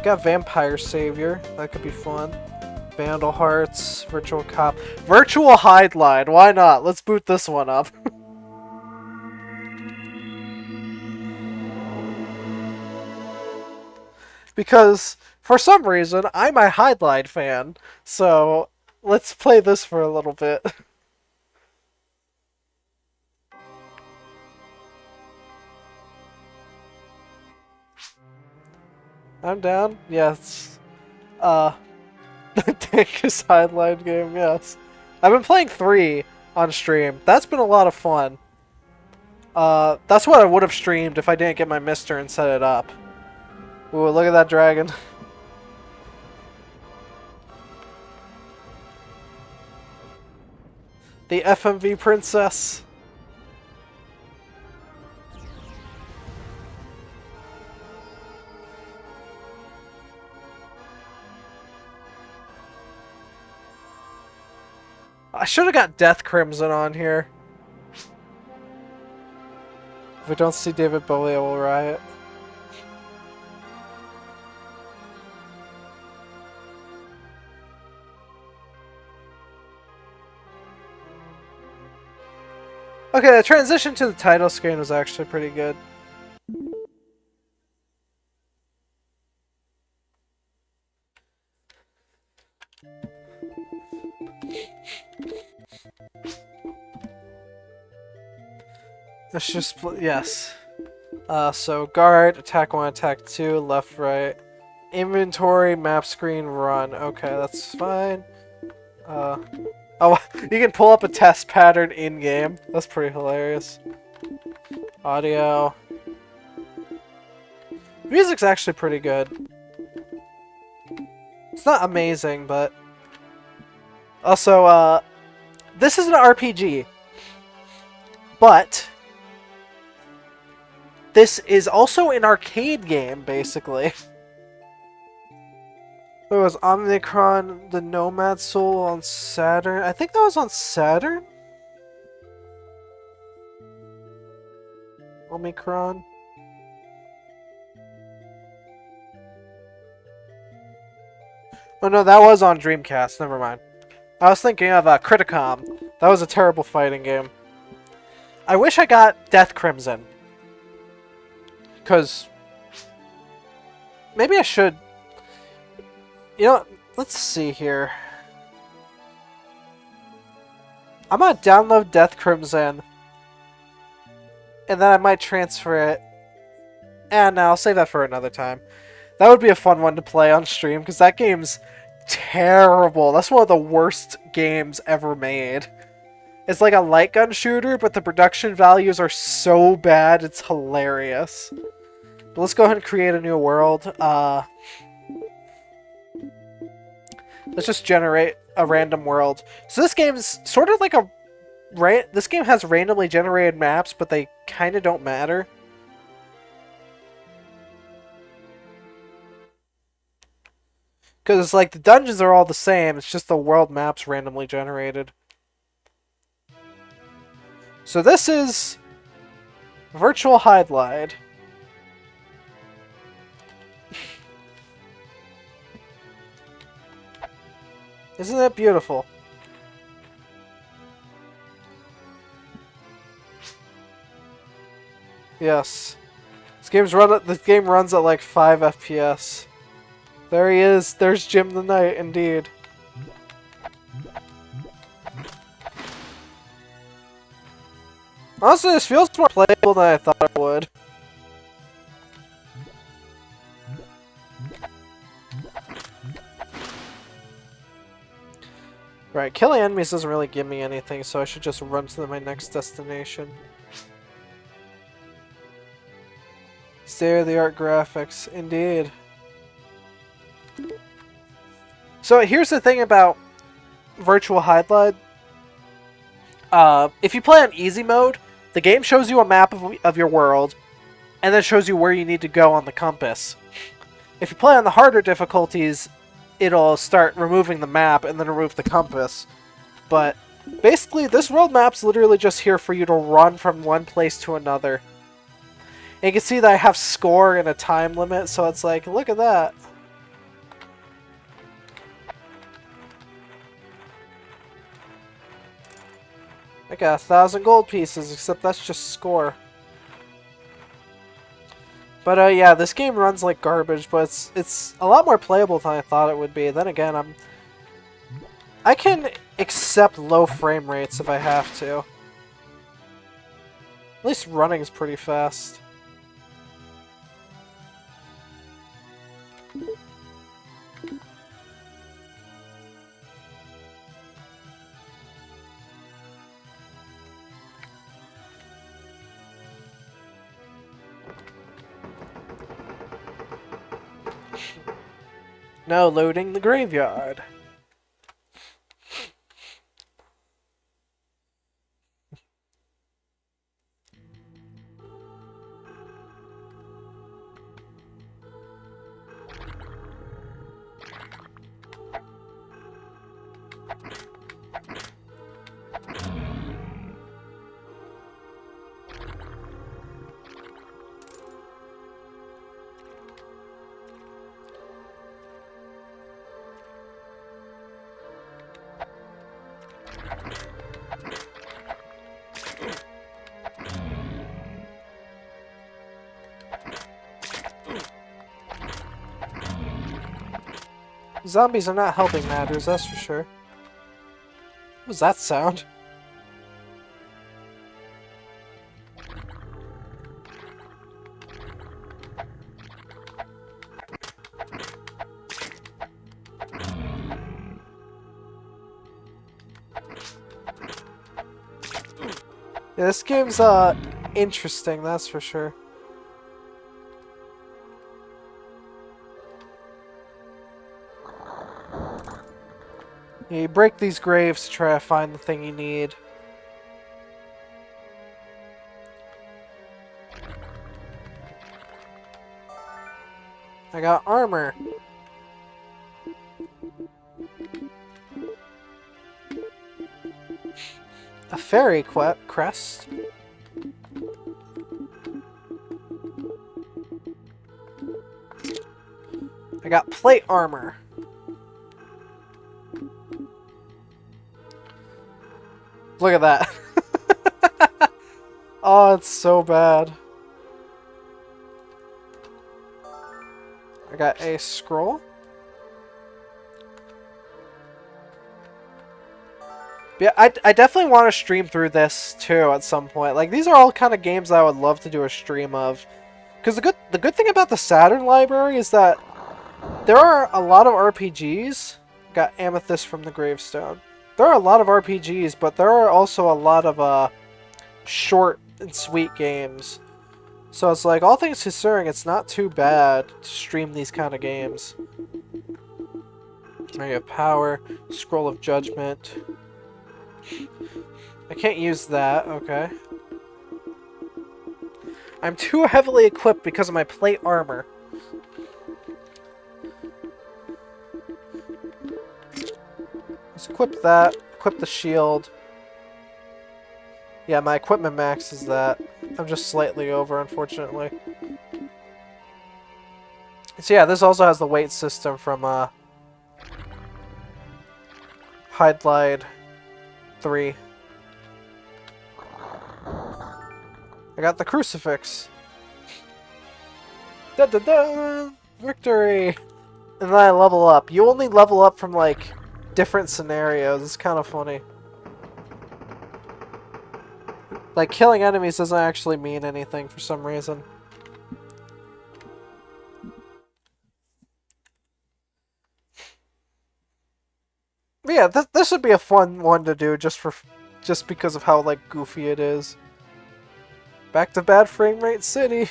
Got Vampire Savior. That could be fun. Vandal Hearts, Virtual Cop. Virtual Hide Line, why not? Let's boot this one up. Because, for some reason, I'm a Hide Line fan. So, let's play this for a little bit. I'm down. Yes. The dankest Highline game, yes. I've been playing 3 on stream. That's been a lot of fun. That's what I would have streamed if I didn't get my Mister and set it up. Ooh, look at that dragon. The FMV princess. I should have got Death Crimson on here. If we don't see David Bowie, I will riot. Okay, the transition to the title screen was actually pretty good. Let's just yes. So guard, attack 1, attack 2, left, right. Inventory, map screen, run. Okay, that's fine. Oh, you can pull up a test pattern in-game. That's pretty hilarious. Audio. Music's actually pretty good. It's not amazing, but... Also, this is an RPG. But... this is also an arcade game, basically. What was Omnicron, the Nomad Soul on Saturn? I think that was on Saturn? Omicron? Oh no, that was on Dreamcast. Never mind. I was thinking of Criticom. That was a terrible fighting game. I wish I got Death Crimson. Because maybe I should. You know, let's see here. I'm gonna download Death Crimson. And then I might transfer it. And I'll save that for another time. That would be a fun one to play on stream, because that game's terrible. That's one of the worst games ever made. It's like a light gun shooter, but the production values are so bad, it's hilarious. But let's go ahead and create a new world. Let's just generate a random world. So this game's sort of like a... This game has randomly generated maps, but they kind of don't matter. Because, like, the dungeons are all the same, it's just the world maps randomly generated. So this is... Virtual Hydlide. Isn't that beautiful? Yes. This game runs at like 5 FPS. There he is. There's Jim the Knight, indeed. Honestly, this feels more playable than I thought it would. Right, killing enemies doesn't really give me anything, so I should just run to my next destination. State-of-the-art graphics, indeed. So here's the thing about Virtual Hydlide. If you play on easy mode, the game shows you a map of your world, and then shows you where you need to go on the compass. If you play on the harder difficulties, it'll start removing the map and then remove the compass. But basically, this world map's literally just here for you to run from one place to another. And you can see that I have score and a time limit, so it's like, look at that. I got 1,000 gold pieces, except that's just score. But yeah, this game runs like garbage, but it's a lot more playable than I thought it would be. Then again, I can accept low frame rates if I have to. At least running is pretty fast. Now loading the graveyard. Zombies are not helping matters, that's for sure. What was that sound? Yeah, this game's interesting, that's for sure. You break these graves to try to find the thing you need. I got armor. A fairy crest. I got plate armor. Look at that. Oh, it's so bad. I got a scroll. Yeah, I definitely want to stream through this too at some point. Like, these are all kind of games that I would love to do a stream of. Because the good thing about the Saturn library is that there are a lot of RPGs. Got Amethyst from the Gravestone. There are a lot of RPGs, but there are also a lot of short and sweet games. So it's like, all things considering, it's not too bad to stream these kind of games. I have Power, Scroll of Judgment. I can't use that, okay. I'm too heavily equipped because of my plate armor. Let's equip that, equip the shield. Yeah, my equipment max is that. I'm just slightly over, unfortunately. So yeah, this also has the weight system from Hydlide 3. I got the crucifix. Da da da! Victory! And then I level up. You only level up from, like, different scenarios. It's kind of funny. Like, killing enemies doesn't actually mean anything for some reason. But yeah, this would be a fun one to do just because of how, like, goofy it is. Back to bad frame rate city.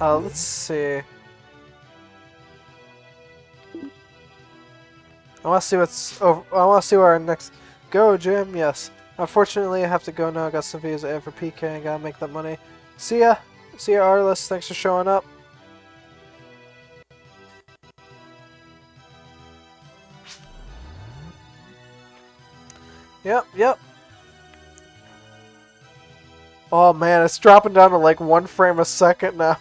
Let's see. I want to see what's over. I want to see where our next. Go, Jim. Yes. Unfortunately, I have to go now. I got some videos to edit for PK and gotta make that money. See ya. See ya, Arliss. Thanks for showing up. Yep. Oh man, it's dropping down to like 1 frame a second now.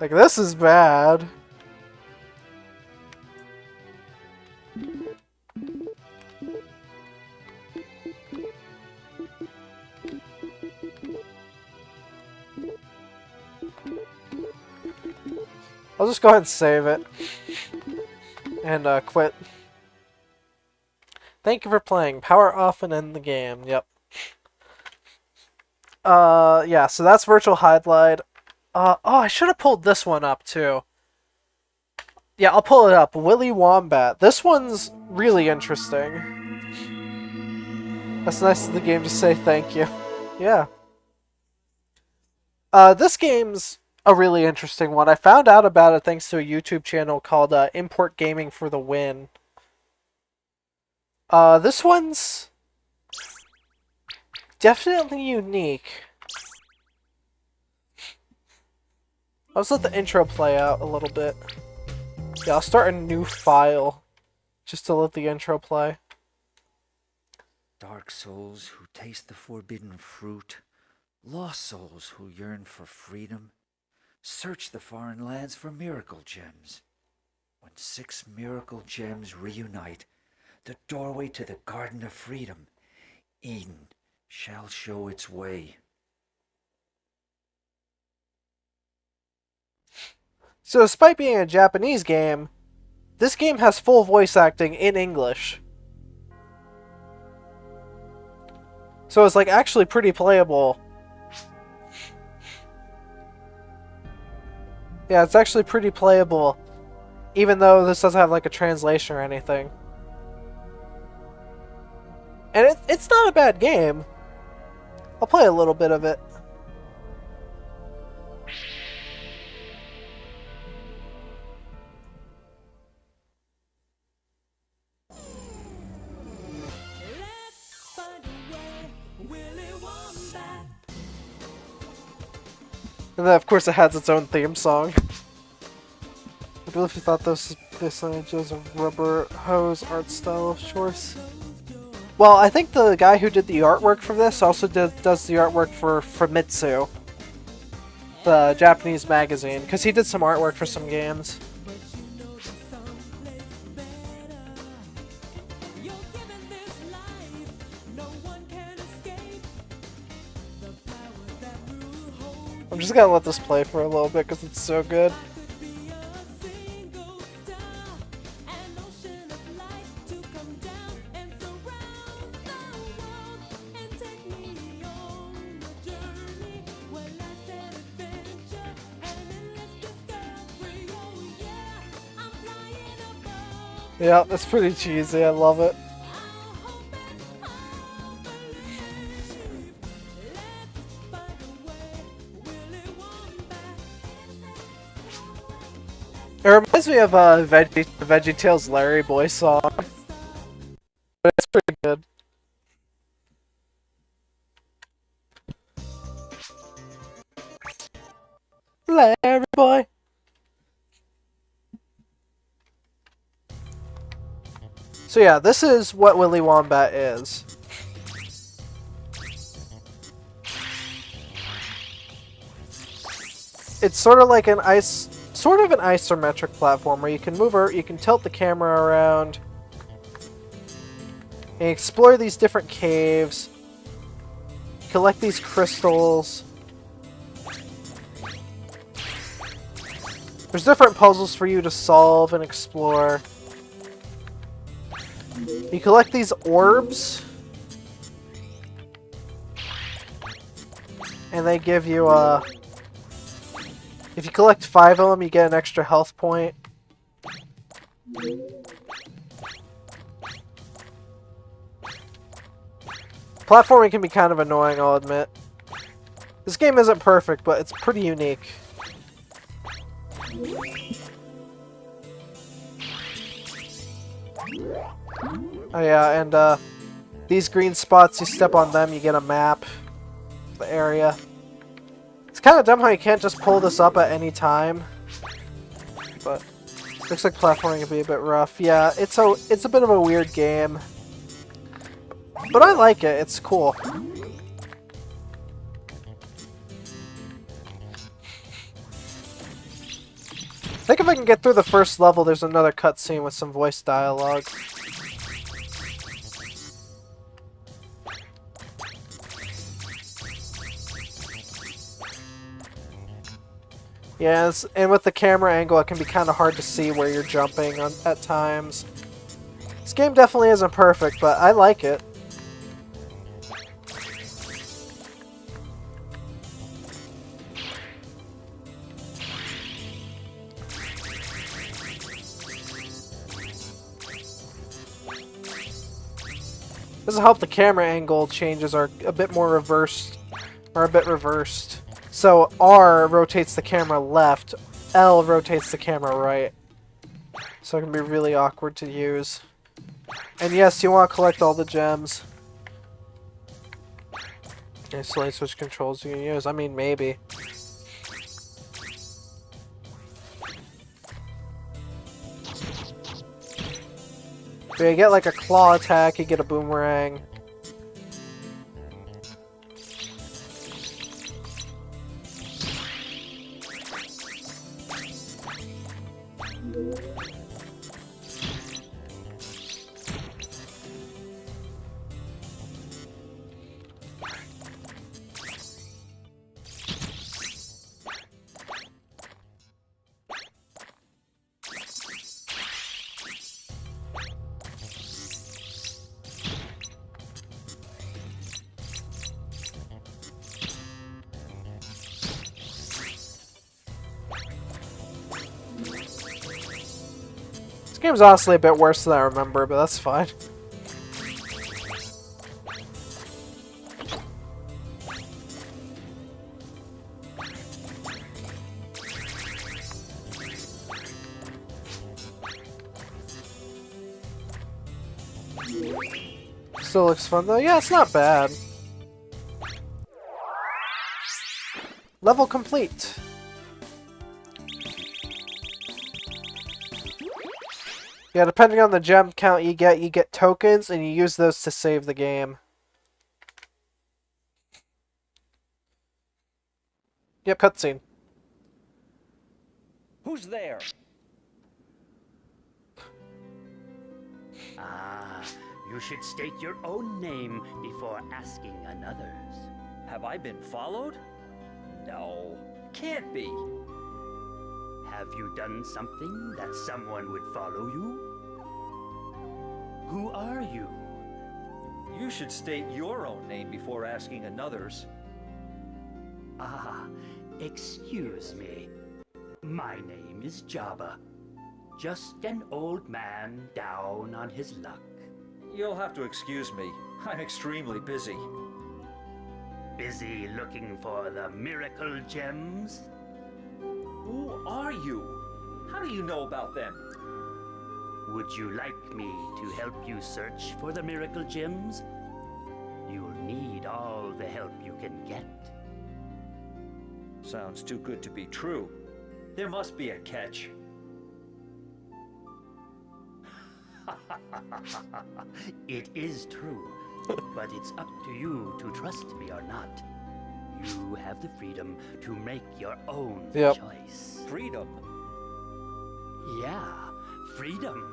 Like, this is bad. I'll just go ahead and save it. And quit. Thank you for playing. Power off and end the game. Yep. Yeah, so that's Virtual Hydlide. Oh, I should have pulled this one up too. Yeah, I'll pull it up. Willy Wombat. This one's really interesting. That's nice of the game to say thank you. Yeah. This game's a really interesting one. I found out about it thanks to a YouTube channel called Import Gaming for the Win. This one's definitely unique. I'll just let the intro play out a little bit. Yeah, I'll start a new file just to let the intro play. Dark souls who taste the forbidden fruit, lost souls who yearn for freedom, search the foreign lands for miracle gems. When 6 miracle gems reunite, the doorway to the Garden of Freedom, Eden, shall show its way. So despite being a Japanese game, this game has full voice acting in English. So it's like actually pretty playable. Yeah, it's actually pretty playable, even though this doesn't have like a translation or anything. And it's not a bad game. I'll play a little bit of it. And then of course it has its own theme song. I believe you thought this This is a rubber hose art style of choice. Well, I think the guy who did the artwork for this also does the artwork for Famitsu, the Japanese magazine, because he did some artwork for some games. I'm just gonna let this play for a little bit because it's so good. Yeah, that's pretty cheesy. I love it. It reminds me of VeggieTales Larry Boy song. But it's pretty good. Larry Boy. So yeah, this is what Willy Wombat is. It's sort of like an isometric platform where you can you can tilt the camera around and explore these different caves, collect these crystals. There's different puzzles for you to solve and explore. You collect these orbs, and they give you if you collect 5 of them, you get an extra health point. Platforming can be kind of annoying, I'll admit. This game isn't perfect, but it's pretty unique. Oh yeah, and these green spots, you step on them, you get a map of the area. It's kind of dumb how you can't just pull this up at any time, but looks like platforming can be a bit rough. Yeah, it's a bit of a weird game, but I like it. It's cool. I think if I can get through the first level, there's another cutscene with some voice dialogue. Yes, and with the camera angle, it can be kind of hard to see where you're jumping at times. This game definitely isn't perfect, but I like it. This will help the camera angle changes are a bit more reversed, or a bit reversed. So R rotates the camera left, L rotates the camera right. So it can be really awkward to use. And yes, you want to collect all the gems. Any light switch controls you can use. I mean, maybe. So you get like a claw attack, you get a boomerang. This game's honestly a bit worse than I remember, but that's fine. Still looks fun though. Yeah, it's not bad. Level complete. Yeah, depending on the gem count you get tokens, and you use those to save the game. Yep, cutscene. Who's there? Ah, you should state your own name before asking another's. Have I been followed? No, can't be. Have you done something that someone would follow you? Who are you? You should state your own name before asking another's. Ah, excuse me. My name is Jabba. Just an old man down on his luck. You'll have to excuse me. I'm extremely busy. Busy looking for the miracle gems? Who are you? How do you know about them? Would you like me to help you search for the miracle gems? You'll need all the help you can get. Sounds too good to be true. There must be a catch. It is true, but it's up to you to trust me or not. You have the freedom to make your own choice. Freedom? Yeah, freedom.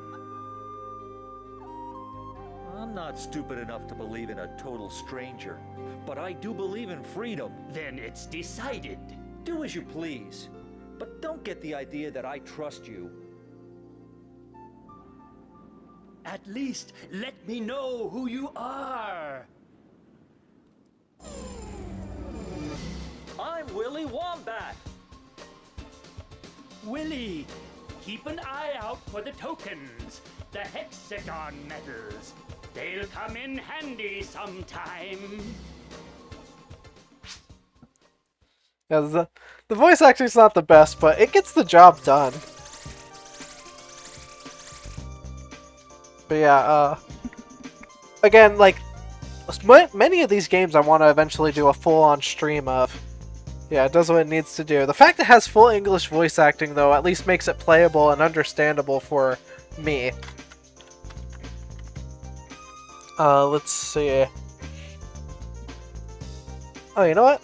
I'm not stupid enough to believe in a total stranger, but I do believe in freedom. Then it's decided. Do as you please, but don't get the idea that I trust you. At least let me know who you are. I'm Willy Wombat. Willy, keep an eye out for the tokens, the hexagon medals. They'll come in handy sometime. Yeah, the voice acting is not the best, but it gets the job done. But yeah, again, like, many of these games I want to eventually do a full-on stream of. Yeah, it does what it needs to do. The fact it has full English voice acting, though, at least makes it playable and understandable for me. Let's see. Oh, you know what?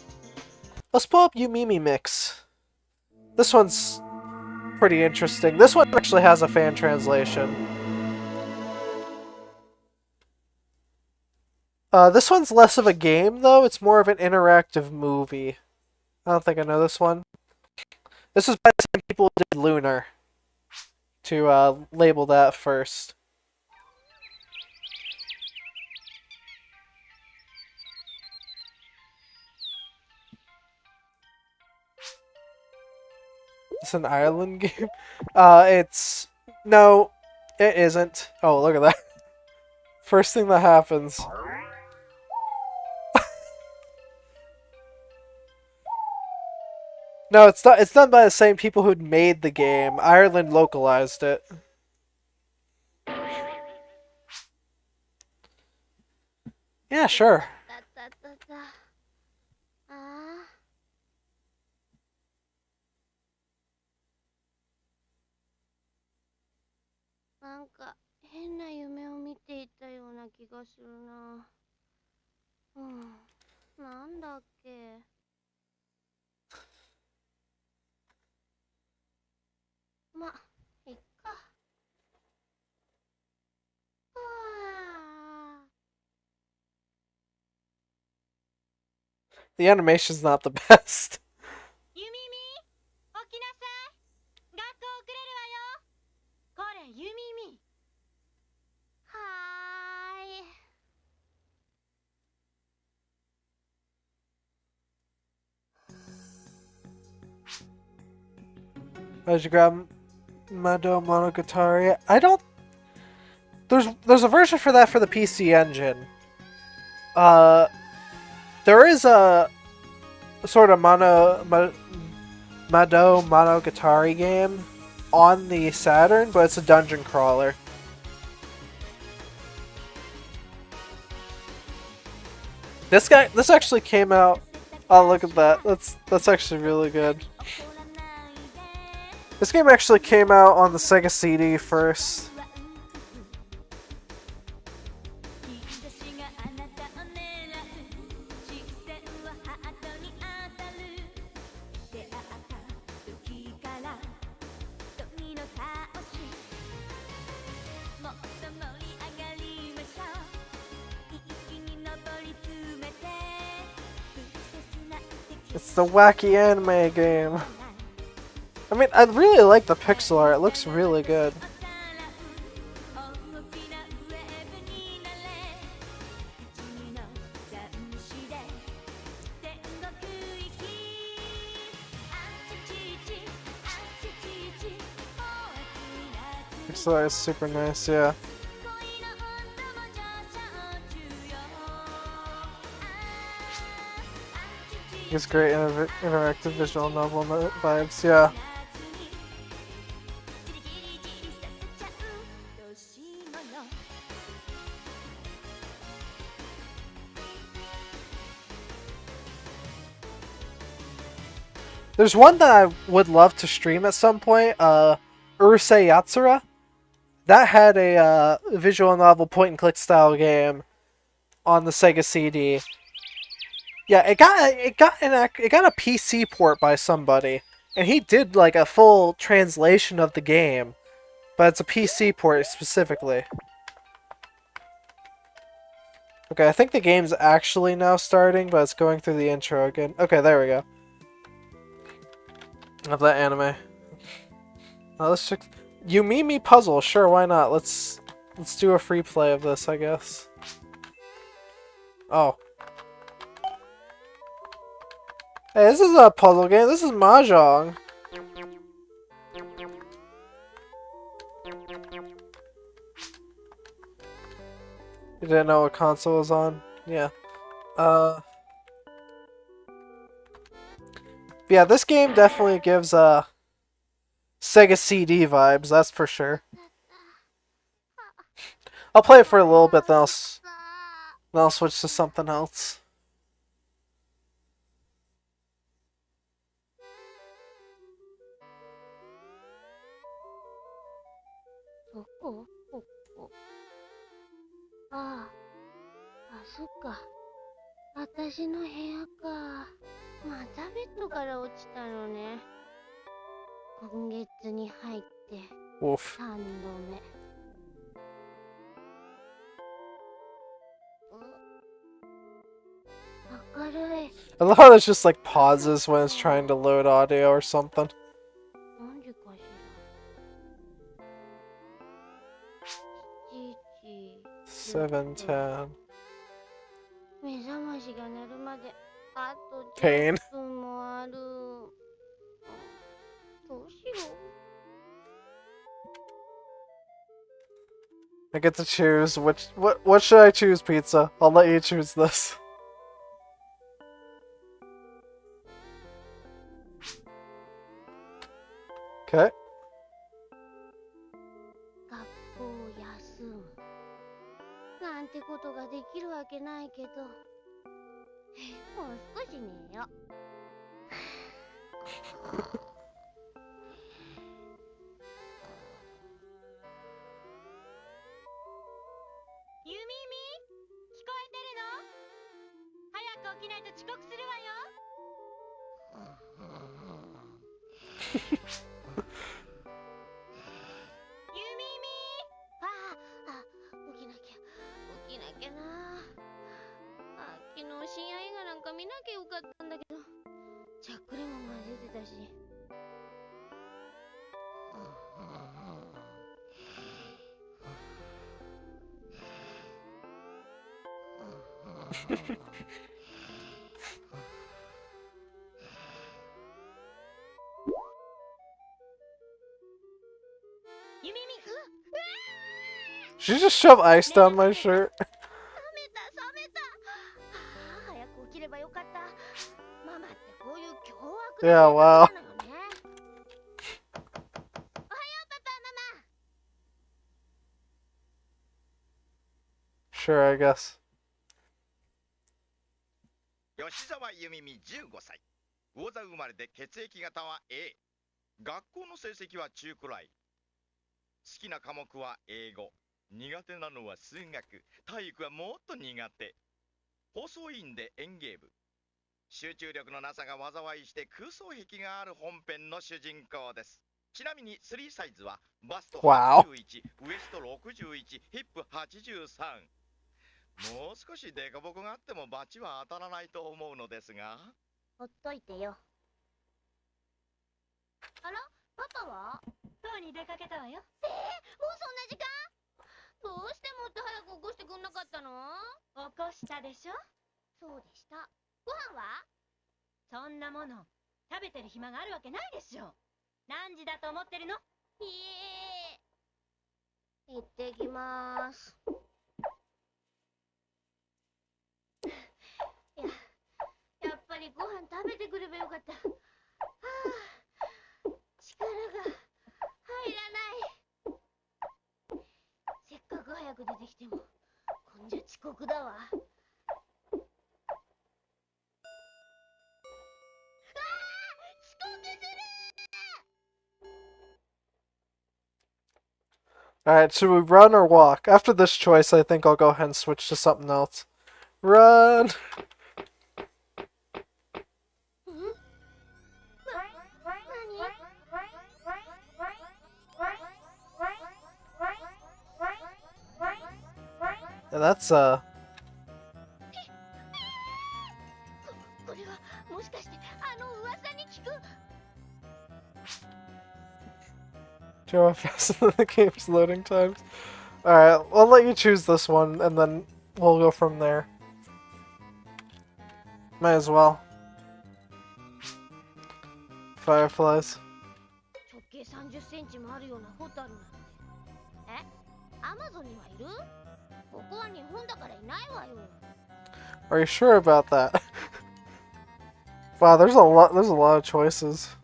Let's pull up Yumimi Mix. This one's pretty interesting. This one actually has a fan translation. This one's less of a game, though. It's more of an interactive movie. I don't think I know this one. This was by the same people who did Lunar. To label that first. It's an Ireland game? It's... No, it isn't. Oh, look at that. First thing that happens. No, it's not. It's done by the same people who'd made the game. Ireland localized it. Yeah, sure. The animation's not the best. How'd you grab Mado Monogatari? I don't... There's a version for that for the PC Engine. There is a sort of Mado Monogatari game on the Saturn, but it's a dungeon crawler. This actually came out... Oh, look at that. That's actually really good. This game actually came out on the Sega CD first. It's the wacky anime game. I mean, I really like the pixel art. It looks really good. Pixel art is super nice, yeah. It's great interactive visual novel vibes, yeah. There's one that I would love to stream at some point, Urusei Yatsura. That had a visual novel point-and-click style game on the Sega CD. Yeah, it got a PC port by somebody, and he did like a full translation of the game, but it's a PC port specifically. Okay, I think the game's actually now starting, but it's going through the intro again. Okay, there we go. Of that anime. Let's check. Yumimi Puzzle, sure, why not? Let's do a free play of this, I guess. Oh. Hey, this is a puzzle game. This is Mahjong. You didn't know what console was on? Yeah. Yeah, this game definitely gives Sega CD vibes, that's for sure. I'll play it for a little bit, then I'll switch to something else. Ah, そっか。私の部屋か。またベッドから落ちたのね。今月に入ってWolf. 3度目。明るい。I love how there's just like pauses when it's trying to load audio or something. なんでかしら。7:10. 目覚ましが鳴るまであとPain. 10分もある。どうしよう。I get to choose what should I choose, Pizza? I'll let you choose this. Okay. 学校を休むなんてことができるわけないけど、もう少し寝よう。ゆみみ、聞こえてるの？早く起きないと遅刻するわよ。ゆみみ、起きなきゃな。昨日深夜映画なんか見なきゃよかったんだけど、チャックレモンが出てたし。ゆみみ、Did you just shove ice down my shirt? 冷めた。早く起きればよかった。ママってこういう凶悪な Yeah, wow. 子なのね。おはようパパ、ママ。 Sure, I guess. 吉沢由美美15歳。魚座生まれで血液型は A。学校の成績は中くらい。好きな科目は英語。苦手なのは数学。体育はもっと苦手。放送委員で園芸部。集中力のなさが災いして空想癖がある本編の主人公です。ちなみに3サイズはバスト81、ウエスト61、ヒップ83。もう少しデコボコがあってもバチは当たらないと思うのですが。ほっといてよ。あら、パパは？パーに出かけたわよ。もうそんな時間？どうしてもっと早く起こしてくんなかったの？起こしたでしょ。そうでした。ご飯は？そんなもの食べてる暇があるわけないでしょ。何時だと思ってるの？いえ。行ってきまーす。やっぱりご飯食べてくればよかった。はあ、力が入らない。せっかく早く出てきても、こんじゃ遅刻だわ。遅刻する。 Alright, should we run or walk? After this choice, I think I'll go ahead and switch to something else. Run! Yeah, that's, これはもしかしてあの噂に聞く？ Do you know how fast the game's loading times? Alright, I'll let you choose this one, and then we'll go from there. Might as well. Fireflies. 直径30センチもあるようなホタルなんて。え？アマゾンにはいる？ここは日本だからいないわよ。 Are you sure about that? Wow, there's a lot of choices.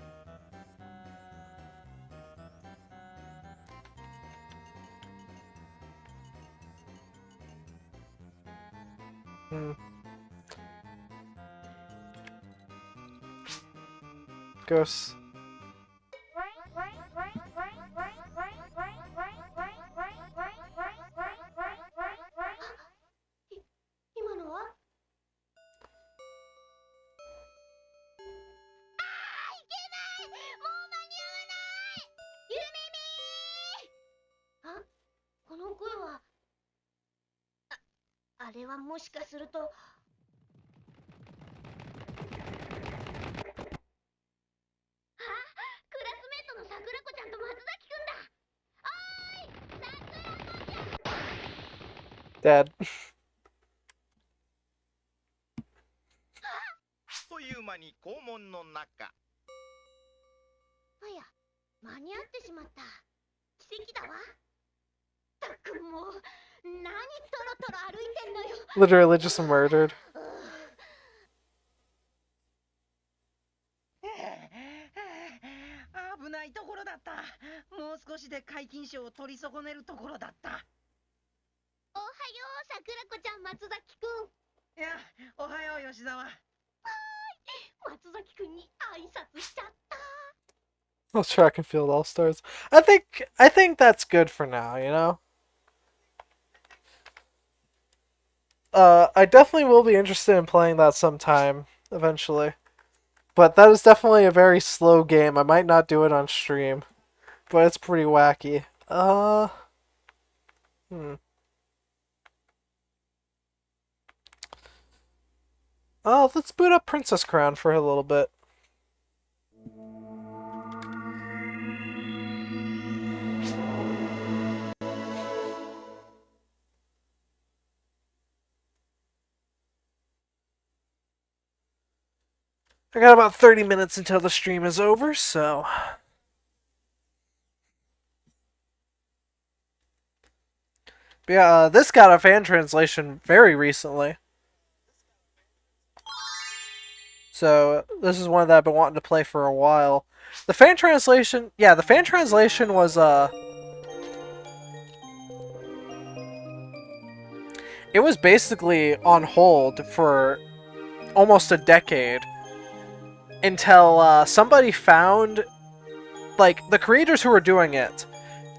Ghosts. 今のは？あー、いけない！もう間に合わない！ゆみみー！あ、この声は。あれはもしかすると。クラスメートの桜子ちゃんと松崎くんだ。おーい、桜子ちゃん。 Dead. という間に校門の中。あや、間に合ってしまった。奇跡だわ。たくもう、何トロトロ歩いてんのよ。 Literally just murdered. 危ないところだった。もう少しで皆勤賞を取り損ねるところだった。おはよう、桜子ちゃん、松崎くん。いや、おはよう吉沢。松崎くんに挨拶しちゃった。 Those track and field all stars. I think that's good for now, you know? I definitely will be interested in playing that sometime, eventually. But that is definitely a very slow game. I might not do it on stream. But it's pretty wacky. Oh, let's boot up Princess Crown for a little bit. I got about 30 minutes until the stream is over, so... But yeah, this got a fan translation very recently. So, this is one that I've been wanting to play for a while. The fan translation... Yeah, the fan translation was, It was basically on hold for almost a decade. Until, somebody found... Like, the creators who were doing it,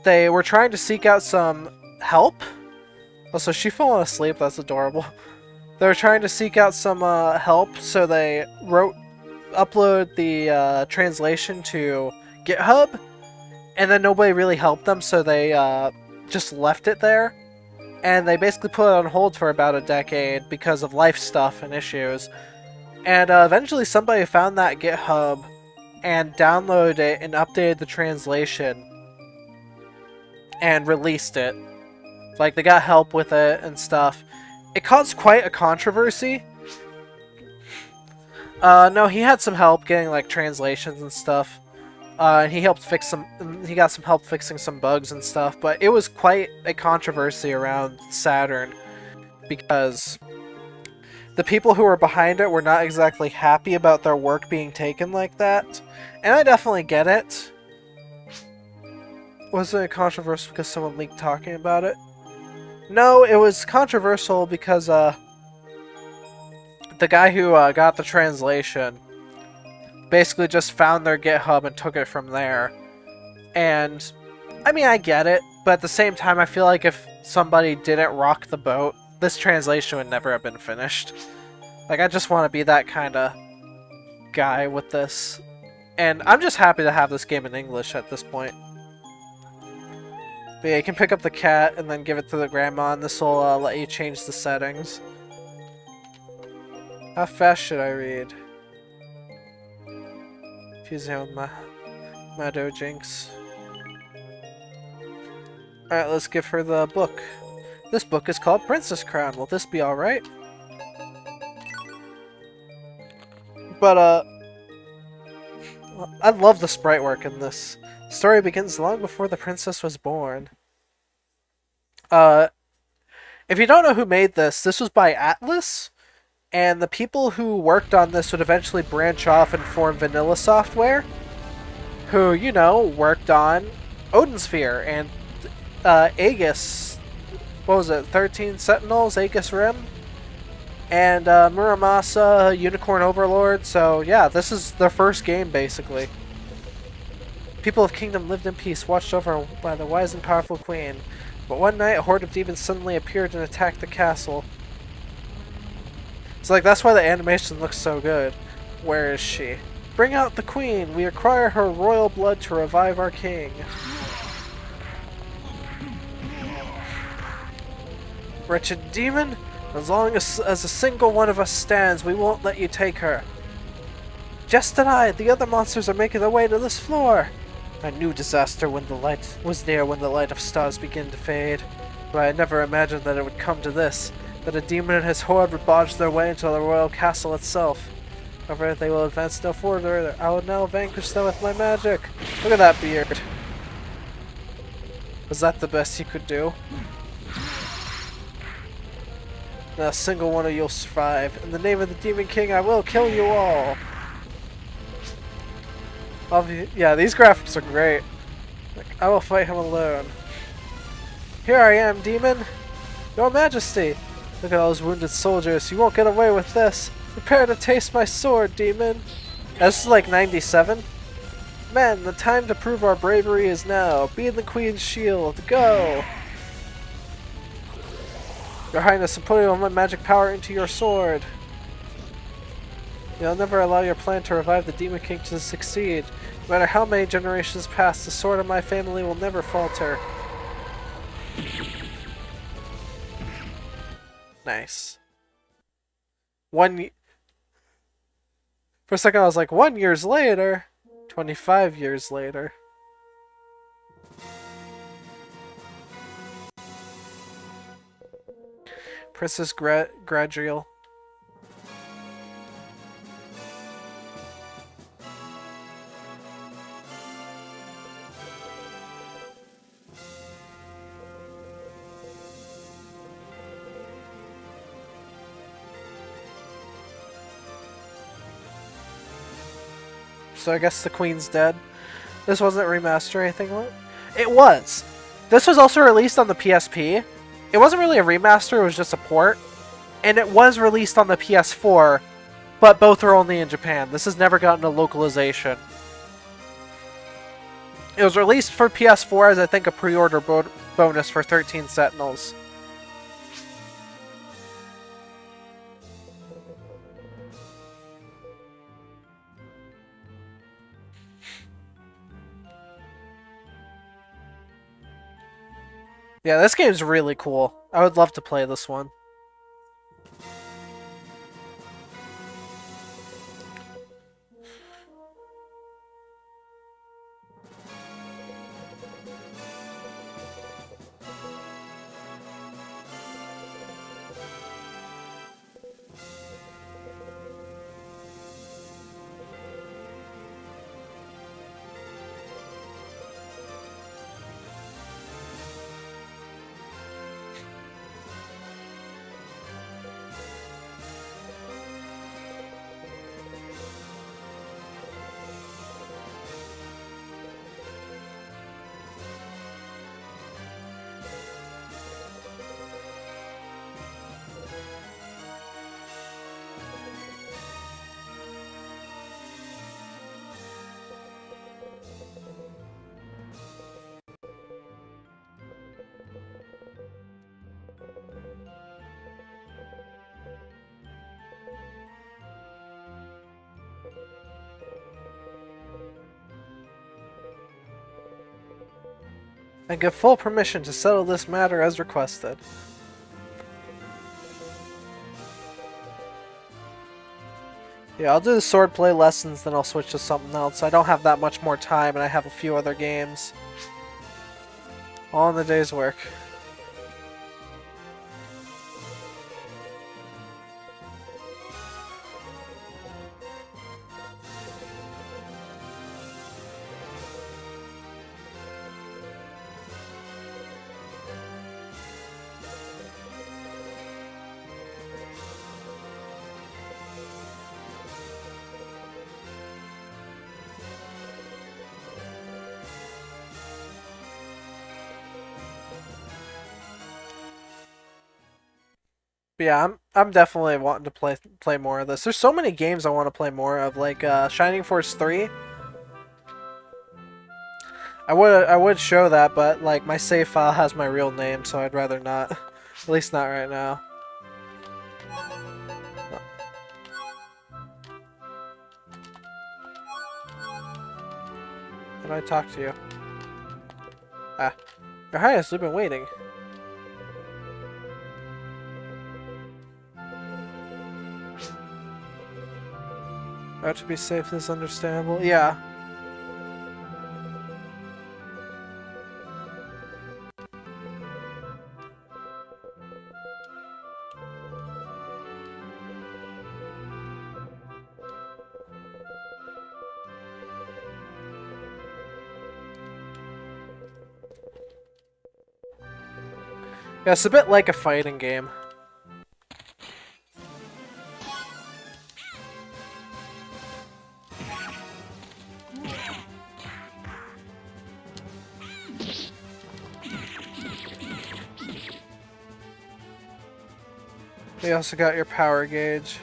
they were trying to seek out some help. Oh, so she fallen asleep? That's adorable. They were trying to seek out some help, so they upload the translation to GitHub, and then nobody really helped them, so they just left it there. And they basically put it on hold for about a decade because of life stuff and issues. And eventually somebody found that GitHub and downloaded it and updated the translation and released it. Like, they got help with it and stuff. It caused quite a controversy. No, he had some help getting, like, translations and stuff. And he helped fix some. He got some help fixing some bugs and stuff. But it was quite a controversy around Saturn because the people who were behind it were not exactly happy about their work being taken like that. And I definitely get it. Was it controversial because someone leaked talking about it? No, it was controversial because the guy who got the translation basically just found their GitHub and took it from there. And, I mean, I get it, but at the same time, I feel like if somebody didn't rock the boat, this translation would never have been finished. Like, I just want to be that kind of guy with this. And I'm just happy to have this game in English at this point. But yeah, you can pick up the cat and then give it to the grandma, and this will let you change the settings. How fast should I read? Fusing with my dojinks. Alright, let's give her the book. This book is called Princess Crown. Will this be alright? But, I love the sprite work in this. The story begins long before the princess was born. If you don't know who made this, this was by Atlas, and the people who worked on this would eventually branch off and form Vanilla Software, who, you know, worked on Odin Sphere and Aegis. What was it? 13 Sentinels, Aegis Rim, and Muramasa, Unicorn Overlord. So yeah, this is their first game basically. People of Kingdom lived in peace, watched over by the wise and powerful queen. But one night, a horde of demons suddenly appeared and attacked the castle. So, like, that's why the animation looks so good. Where is she? Bring out the queen! We require her royal blood to revive our king. Wretched demon! As long as a single one of us stands, we won't let you take her. Just denied! The other monsters are making their way to this floor! I knew disaster when the light was near when the light of stars began to fade. But I had never imagined that it would come to this, that a demon and his horde would barge their way into the royal castle itself. However, they will advance no further. I will now vanquish them with my magic. Look at that beard. Was that the best you could do? Not a single one of you'll survive. In the name of the Demon King, I will kill you all. Yeah, these graphics are great. Like, I will fight him alone. Here I am, demon! Your Majesty! Look at all those wounded soldiers. You won't get away with this. Prepare to taste my sword, demon! This is like 97. Men, the time to prove our bravery is now. Be in the Queen's shield. Go! Your Highness, I'm putting all my magic power into your sword. You'll never allow your plan to revive the Demon King to succeed. No matter how many generations pass, the sword of my family will never falter. Nice. For a second I was like, 1 year later? 25 years later. Princess Gradriel. So I guess the Queen's dead. This wasn't remastered or anything like it? It was! This was also released on the PSP. It wasn't really a remaster, it was just a port. And it was released on the PS4, but both are only in Japan. This has never gotten a localization. It was released for PS4 as I think a pre-order bonus for 13 Sentinels. Yeah, this game's really cool. I would love to play this one. and give full permission to settle this matter as requested. Yeah, I'll do the swordplay lessons, then I'll switch to something else. I don't have that much more time, and I have a few other games. All in the day's work. But yeah, I'm definitely wanting to play more of this. There's so many games I want to play more of, like Shining Force 3. I would show that, but like my save file has my real name, so I'd rather not. At least not right now. Can I talk to you? Ah, Your Highness, we've been waiting. That to be safe is understandable. Yeah. Yeah, it's a bit like a fighting game. You also got your power gauge.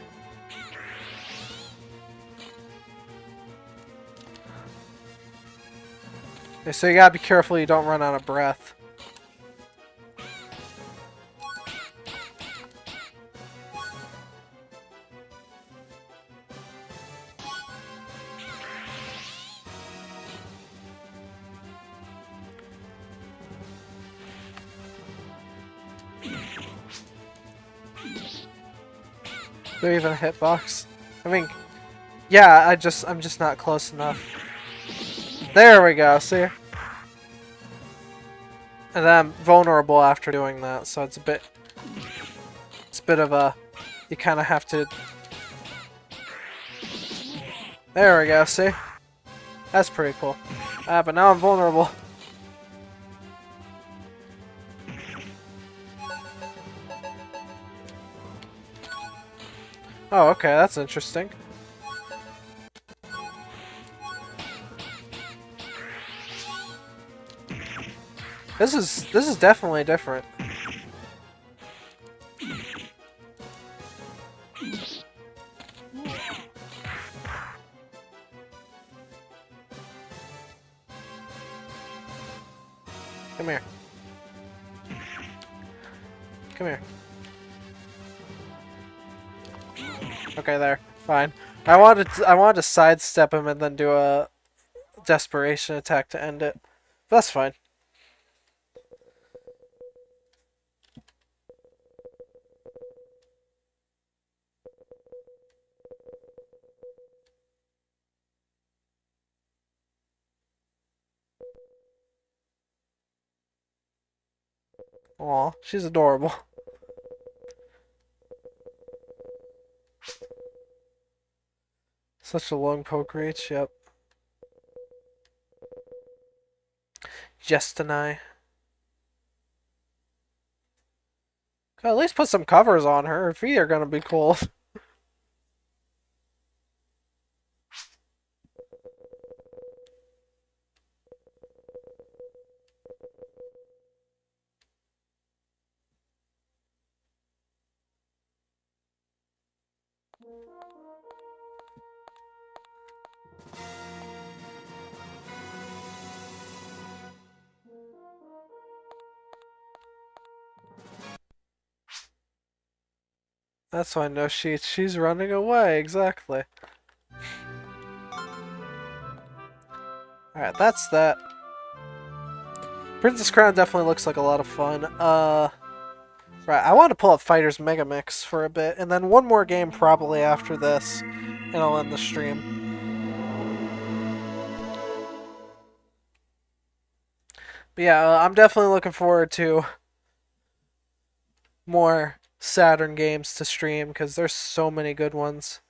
Okay, so you gotta be careful you don't run out of breath. There even a hitbox? I mean, yeah, I'm just not close enough. There we go, see? And then I'm vulnerable after doing that, so it's a bit of a, you kind of have to. There we go, see? That's pretty cool. But now I'm vulnerable. Oh, okay, that's interesting. This is definitely different. Come here. Come here. Okay, there. Fine. I wanted to sidestep him and then do a desperation attack to end it. But that's fine. Aw, she's adorable. Such a long poke reach, yep. Jestani. Could at least put some covers on her. Her feet are gonna be cold. That's why no she's running away, exactly. Alright, that's that. Princess Crown definitely looks like a lot of fun. Right, I want to pull up Fighters Megamix for a bit, and then one more game probably after this, and I'll end the stream. But yeah, I'm definitely looking forward to more Saturn games to stream, because there's so many good ones.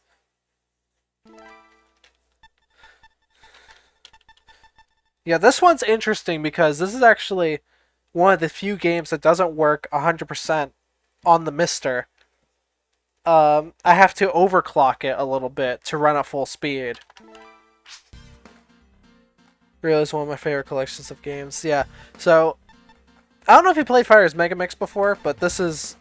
Yeah, this one's interesting because this is actually one of the few games that doesn't work 100% on the Mister. I have to overclock it a little bit to run at full speed. Really is one of my favorite collections of games. Yeah, so I don't know if you played Fighters Megamix before, but this is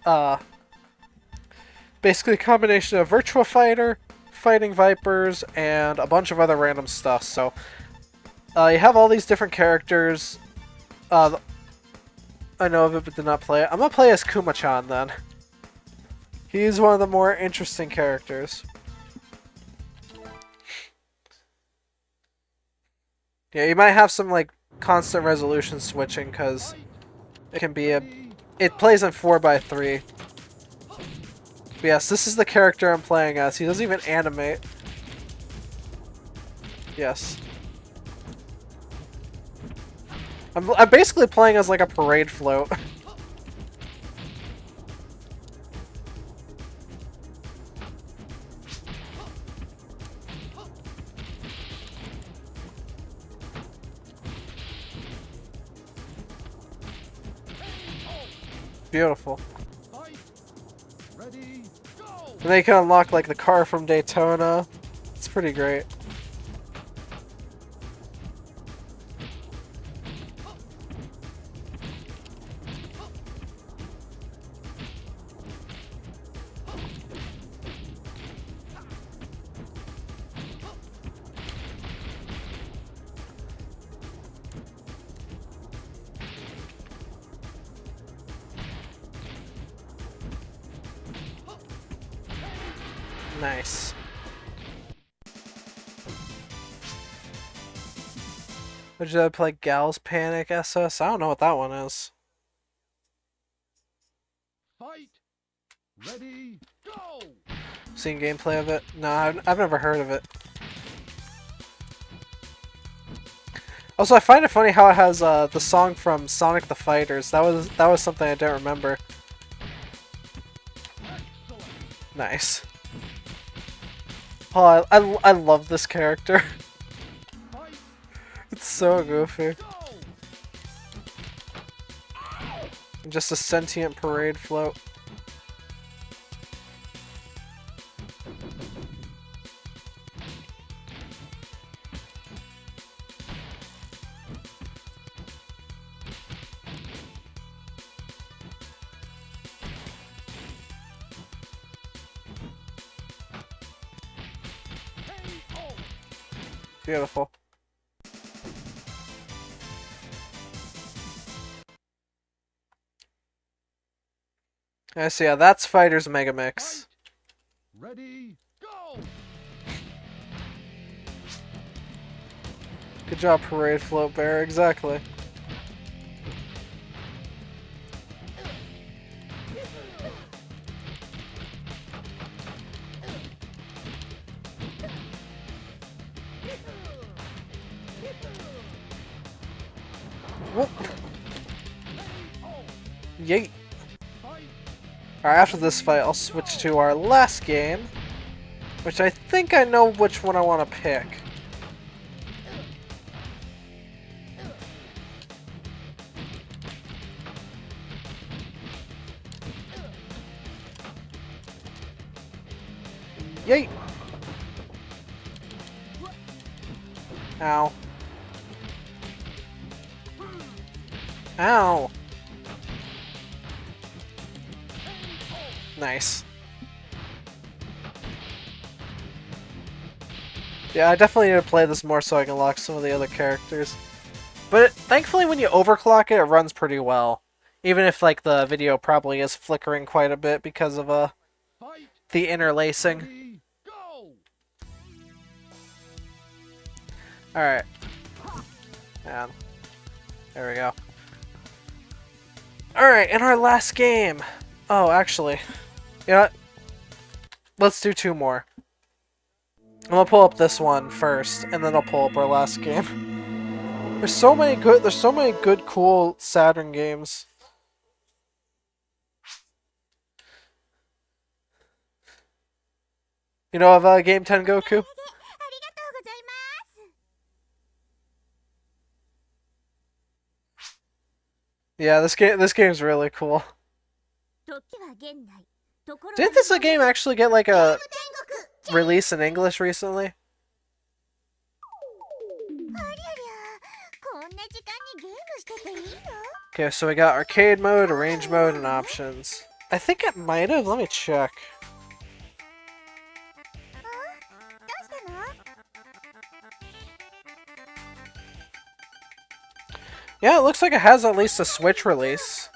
basically a combination of Virtua Fighter, Fighting Vipers, and a bunch of other random stuff. So you have all these different characters. I know of it, but did not play it. I'm gonna play as Kuma-chan then. He's one of the more interesting characters. Yeah, you might have some like constant resolution switching because it can be it plays in 4x3. But yes, this is the character I'm playing as. He doesn't even animate. Yes. I'm basically playing as like a parade float. Beautiful. And then you can unlock like the car from Daytona. It's pretty great. Nice. Would you play Gal's Panic SS? I don't know what that one is. Fight. Ready. Go. Seen gameplay of it? No, I've never heard of it. Also, I find it funny how it has the song from Sonic the Fighters. That was something I didn't remember. Nice. Oh, I love this character. It's so goofy. Just a sentient parade float. Beautiful. I see. Yeah, that's Fighters Megamix. Ready. Go. Good job, Parade Float Bear. Exactly. Whoop. Yeet. Alright, after this fight, I'll switch to our last game, which I think I know which one I want to pick. Yeet! Ow. Ow! Nice. Yeah, I definitely need to play this more so I can lock some of the other characters. But thankfully when you overclock it, it runs pretty well. Even if like the video probably is flickering quite a bit because of the interlacing. Alright. And there we go. Alright, in our last game. Oh, actually. You know what? Let's do 2 more. I'm gonna pull up this one first, and then I'll pull up our last game. There's so many good, cool Saturn games. You know of Game 10 Goku? Yeah, this game's really cool. Didn't this game actually get like a release in English recently? Okay, so we got arcade mode, arrange mode, and options. I think it might have. Let me check. Yeah, it looks like it has at least a Switch release.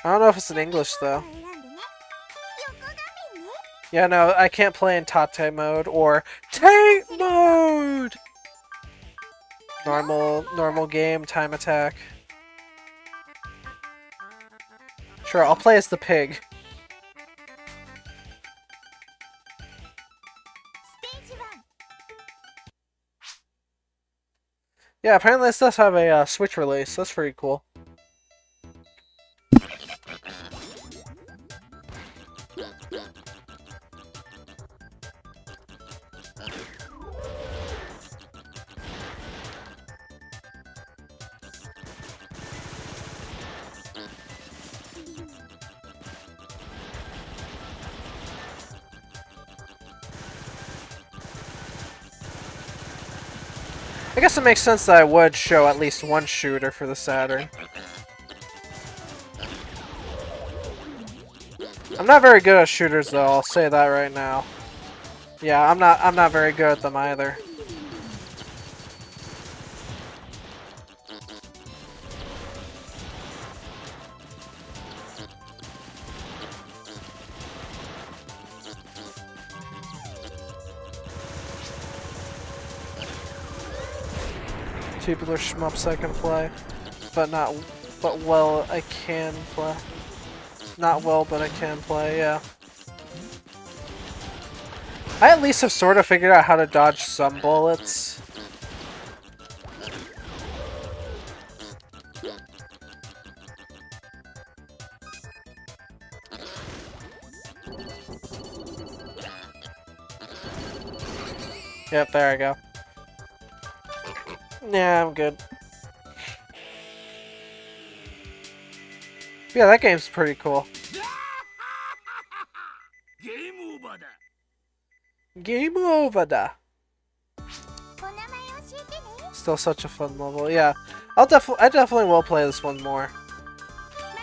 I don't know if it's in English though. Yeah, no, I can't play in Tate mode or Tate mode! Normal game, time attack. Sure, I'll play as the pig. Yeah, apparently this does have a Switch release. That's pretty cool. I guess it makes sense that I would show at least one shooter for the Saturn. I'm not very good at shooters though, I'll say that right now. Yeah, I'm not very good at them either. Tubular shmups I can play, but well I can play. Not well, but I can play, yeah. I at least have sort of figured out how to dodge some bullets. Yep, there I go. Yeah, I'm good. Yeah, that game's pretty cool. Game over da. Still such a fun level. Yeah, I definitely will play this one more.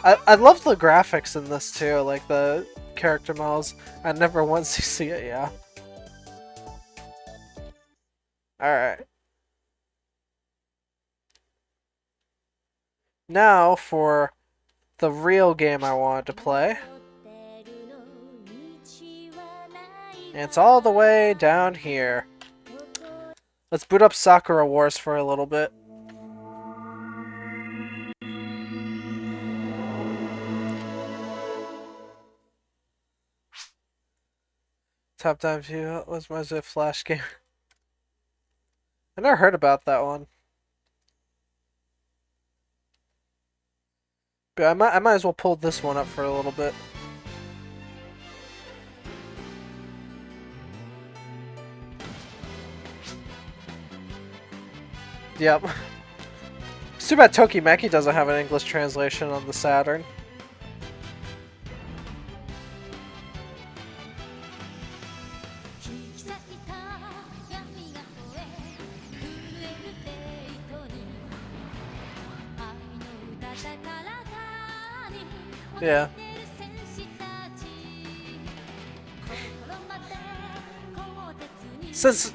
I love the graphics in this too, like the character models. I never once see it. Yeah. All right. Now for the real game I wanted to play. And it's all the way down here. Let's boot up Sakura Wars for a little bit. Top Down View was my Flash game. I never heard about that one. But I might as well pull this one up for a little bit. Yep. It's too bad Tokimeki doesn't have an English translation on the Saturn. Yeah. Since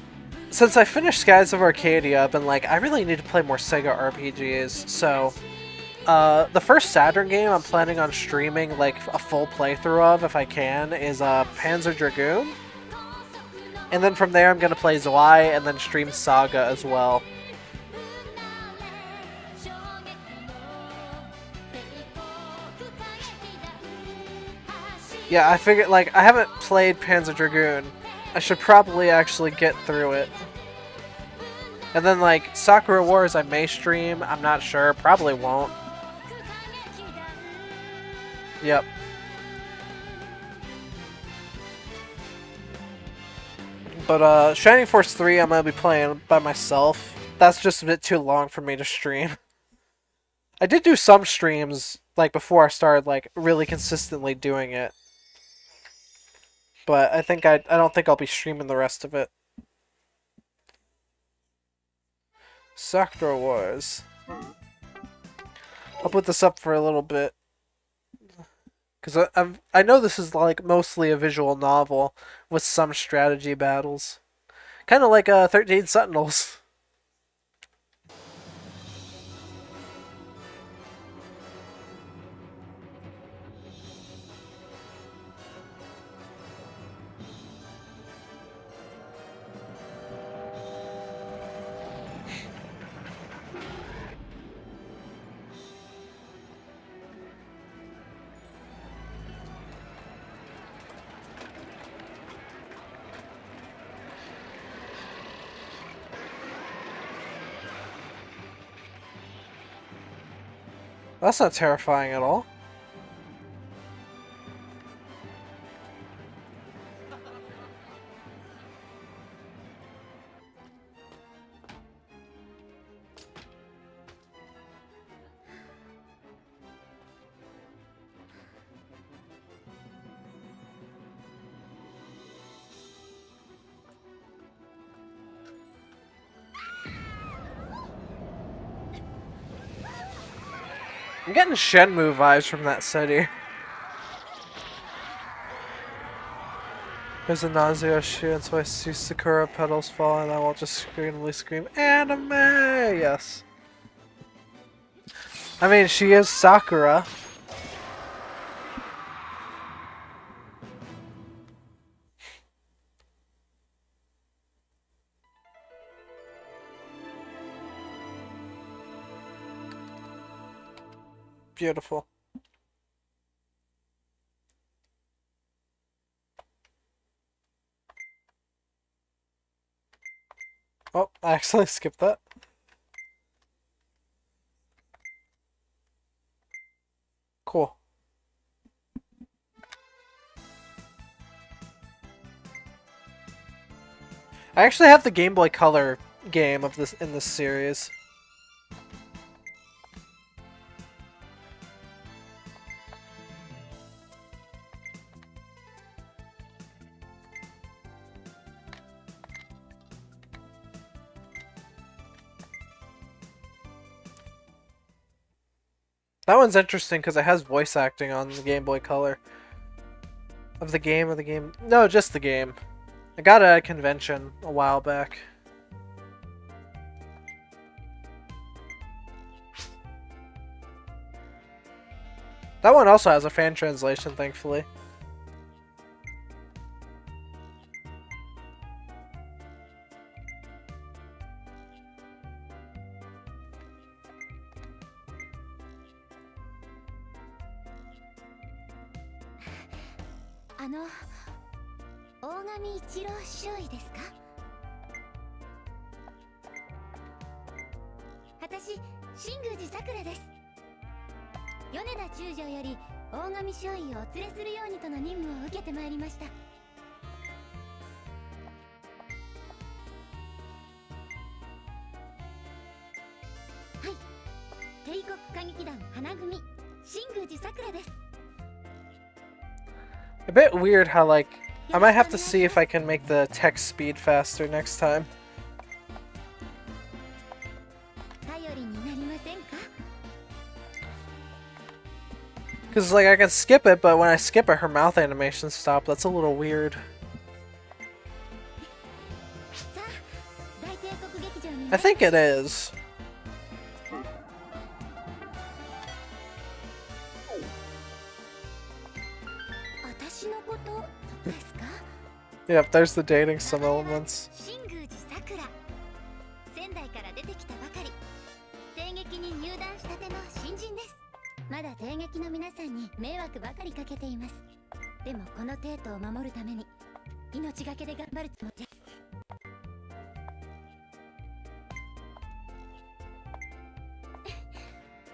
I finished Skies of Arcadia, I've been like, I really need to play more Sega RPGs, so the first Saturn game I'm planning on streaming like a full playthrough of, if I can, is Panzer Dragoon. And then from there I'm gonna play Zwei and then stream Saga as well. Yeah, I figured, like, I haven't played Panzer Dragoon. I should probably actually get through it. And then, like, Sakura Wars I may stream. I'm not sure. Probably won't. Yep. But, Shining Force 3 I'm gonna be playing by myself. That's just a bit too long for me to stream. I did do some streams, like, before I started, like, really consistently doing it. But I don't think I'll be streaming the rest of it. Sakura Wars. I'll put this up for a little bit. Because I know this is like mostly a visual novel with some strategy battles. Kind of like 13 Sentinels. That's not terrifying at all. I'm getting Shenmue vibes from that city. There's a nausea shoe, and so I see Sakura petals fall, and I will just scream, anime! Yes. I mean, she is Sakura. Beautiful. Oh, I accidentally skipped that. Cool. I actually have the Game Boy Color game of this in this series. That one's interesting because it has voice acting on the Game Boy Color. Of the game? No, just the game. I got it at a convention a while back. That one also has a fan translation, thankfully. A bit weird how, like, I might have to see if I can make the text speed faster next time. Because, like, I can skip it, but when I skip it, her mouth animations stop. That's a little weird. I think it is. Yep, there's the dating some elements. でもこの帝都を守るために命がけで頑張るつもりです。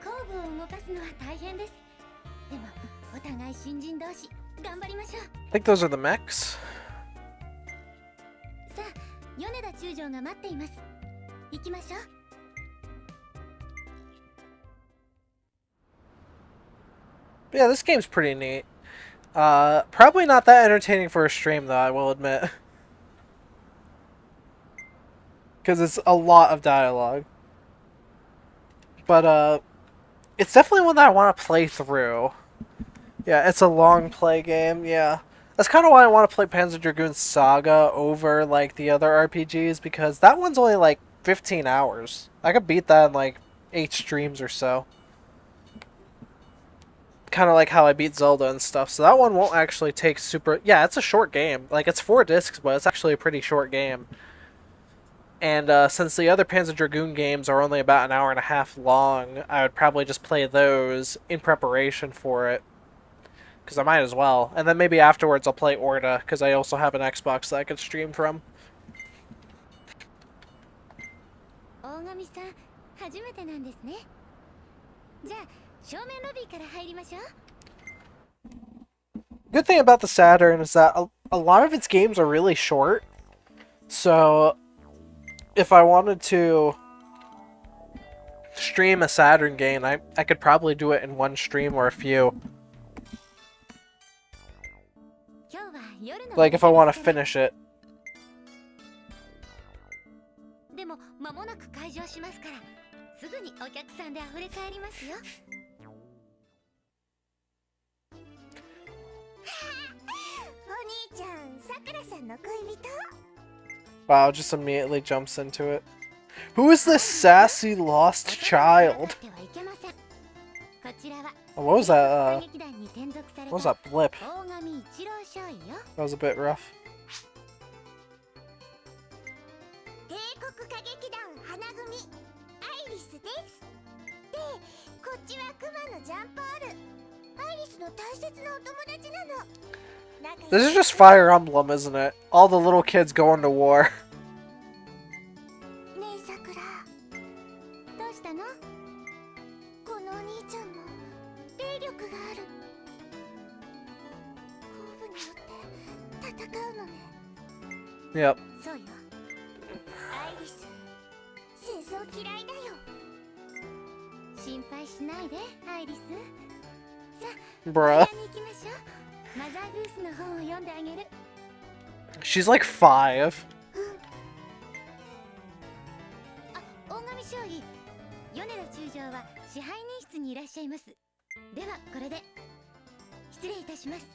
工具を動かすのは大変です。でもお互い新人同士頑張りましょう。 I think those are the mechs. さあ、米田中将が待っています。行きましょう。Yeah, this game's pretty neat. Probably not that entertaining for a stream, though, I will admit. Because it's a lot of dialogue. But, it's definitely one that I want to play through. Yeah, it's a long play game, yeah. That's kind of why I want to play Panzer Dragoon Saga over, like, the other RPGs, because that one's only, like, 15 hours. I could beat that in, like, 8 streams or so. Kind of like how I beat Zelda and stuff, so that one won't actually take super... Yeah, it's a short game. Like, it's 4 discs, but it's actually a pretty short game. And since the other Panzer Dragoon games are only about an hour and a half long, I would probably just play those in preparation for it. Because I might as well. And then maybe afterwards I'll play Orta, because I also have an Xbox that I could stream from. 大神さん、初めてなんですね。じゃあ、正面ロビーから入りましょう。 Good thing about the Saturn is that a lot of its games are really short. So, if I wanted to stream a Saturn game, I could probably do it in one stream or a few. Like, if I want to finish it. でも間もなく開場しますから、すぐにお客さんで溢れ返りますよ。お兄ちゃん、さくらさんの恋人。 Wow, just immediately jumps into it. Who is this sassy lost child? Oh, what was that, what was that blip? That was a bit rough. 帝国歌劇団花組アイリスです。で、こっちはクマのジャンポール。アイリスの大切なお友達なの。 This is just Fire Emblem, isn't it? All the little kids going to war. ねえさくら、どうしたの？このお兄ちゃんも霊力がある。後部によって戦うのね。 Yep. そうよ。アイリス、戦争嫌いだよ。心配しないで、アイリス。さあ、 Bruh. 部屋に行きましょう。マザーグースの本を読んであげる。 She's like 5. あ、大神将棋。米田中将は支配人室にいらっしゃいます。ではこれで失礼いたします。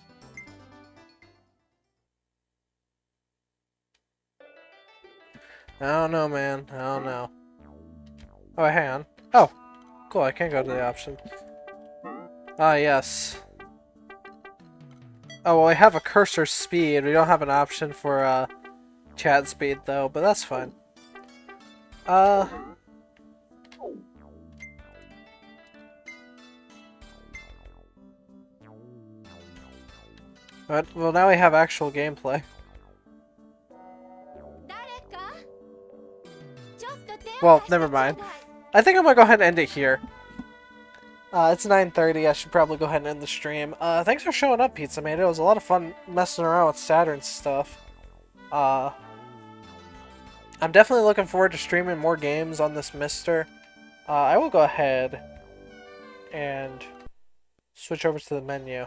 I don't know, man. I don't know. Oh, hang on. Oh, cool. I can go to the option. Ah, yes. Oh, well, we have a cursor speed. We don't have an option for chat speed, though, but that's fine. But, well, now we have actual gameplay. Well, never mind. I think I'm gonna go ahead and end it here. It's 9:30. I should probably go ahead and end the stream. Thanks for showing up, Pizza Mate. It was a lot of fun messing around with Saturn stuff. I'm definitely looking forward to streaming more games on this Mister. I will go ahead and switch over to the menu.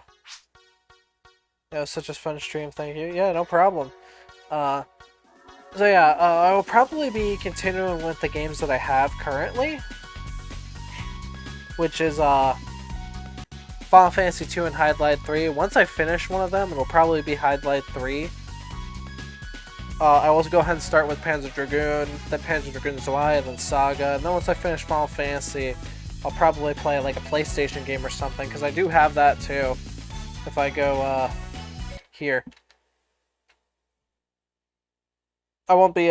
That was such a fun stream. Thank you. Yeah, no problem. So yeah, I will probably be continuing with the games that I have currently, which is Final Fantasy 2 and Hydlide 3. Once I finish one of them, it'll probably be Hydlide 3. I will go ahead and start with Panzer Dragoon, then Panzer Dragoon Zwei, then Saga, and then once I finish Final Fantasy, I'll probably play like a PlayStation game or something, because I do have that too, if I go here. I won't be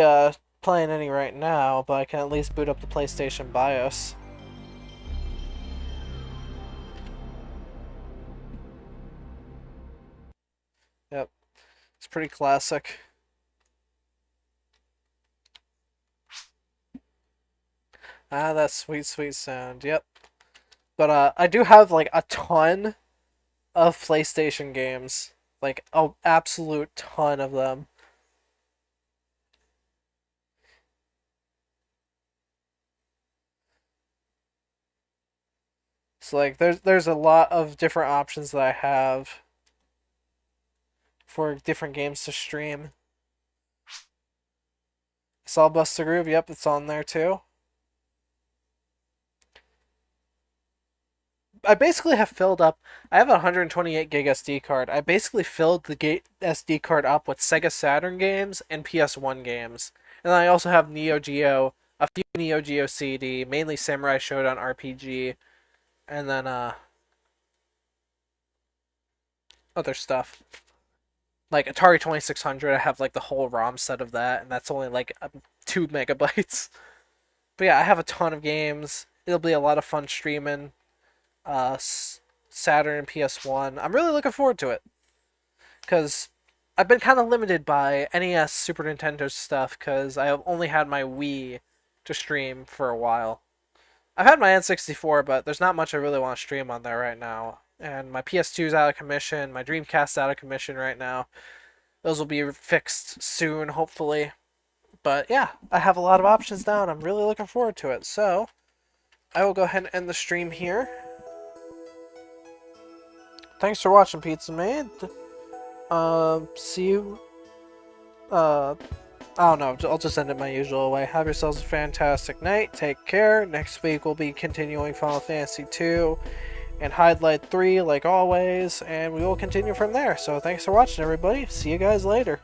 playing any right now, but I can at least boot up the PlayStation BIOS. It's pretty classic. Ah, that sweet, sweet sound. Yep. But I do have like a ton of PlayStation games. Like, an absolute ton of them. So like there's a lot of different options that I have for different games to stream. I saw Buster Groove, yep, it's on there too. I basically have filled up. I have a 128 gig SD card. I basically filled the SD card up with Sega Saturn games and PS1 games. And then I also have Neo Geo, a few Neo Geo CD, mainly Samurai Shodown RPG, and then other stuff. Like Atari 2600, I have like the whole ROM set of that, and that's only like 2 megabytes. But yeah, I have a ton of games. It'll be a lot of fun streaming. Saturn and PS1. I'm really looking forward to it. Because I've been kind of limited by NES, Super Nintendo stuff, because I've only had my Wii to stream for a while. I've had my N64, but there's not much I really want to stream on there right now. And my PS2's out of commission, my Dreamcast's out of commission right now. Those will be fixed soon, hopefully. But yeah, I have a lot of options now, and I'm really looking forward to it. So, I will go ahead and end the stream here. Thanks for watching, Pizza Man. See you. I don't know. I'll just end it my usual way. Have yourselves a fantastic night. Take care. Next week we'll be continuing Final Fantasy 2 and Highlight 3 like always, and we will continue from there. So thanks for watching, everybody. See you guys later.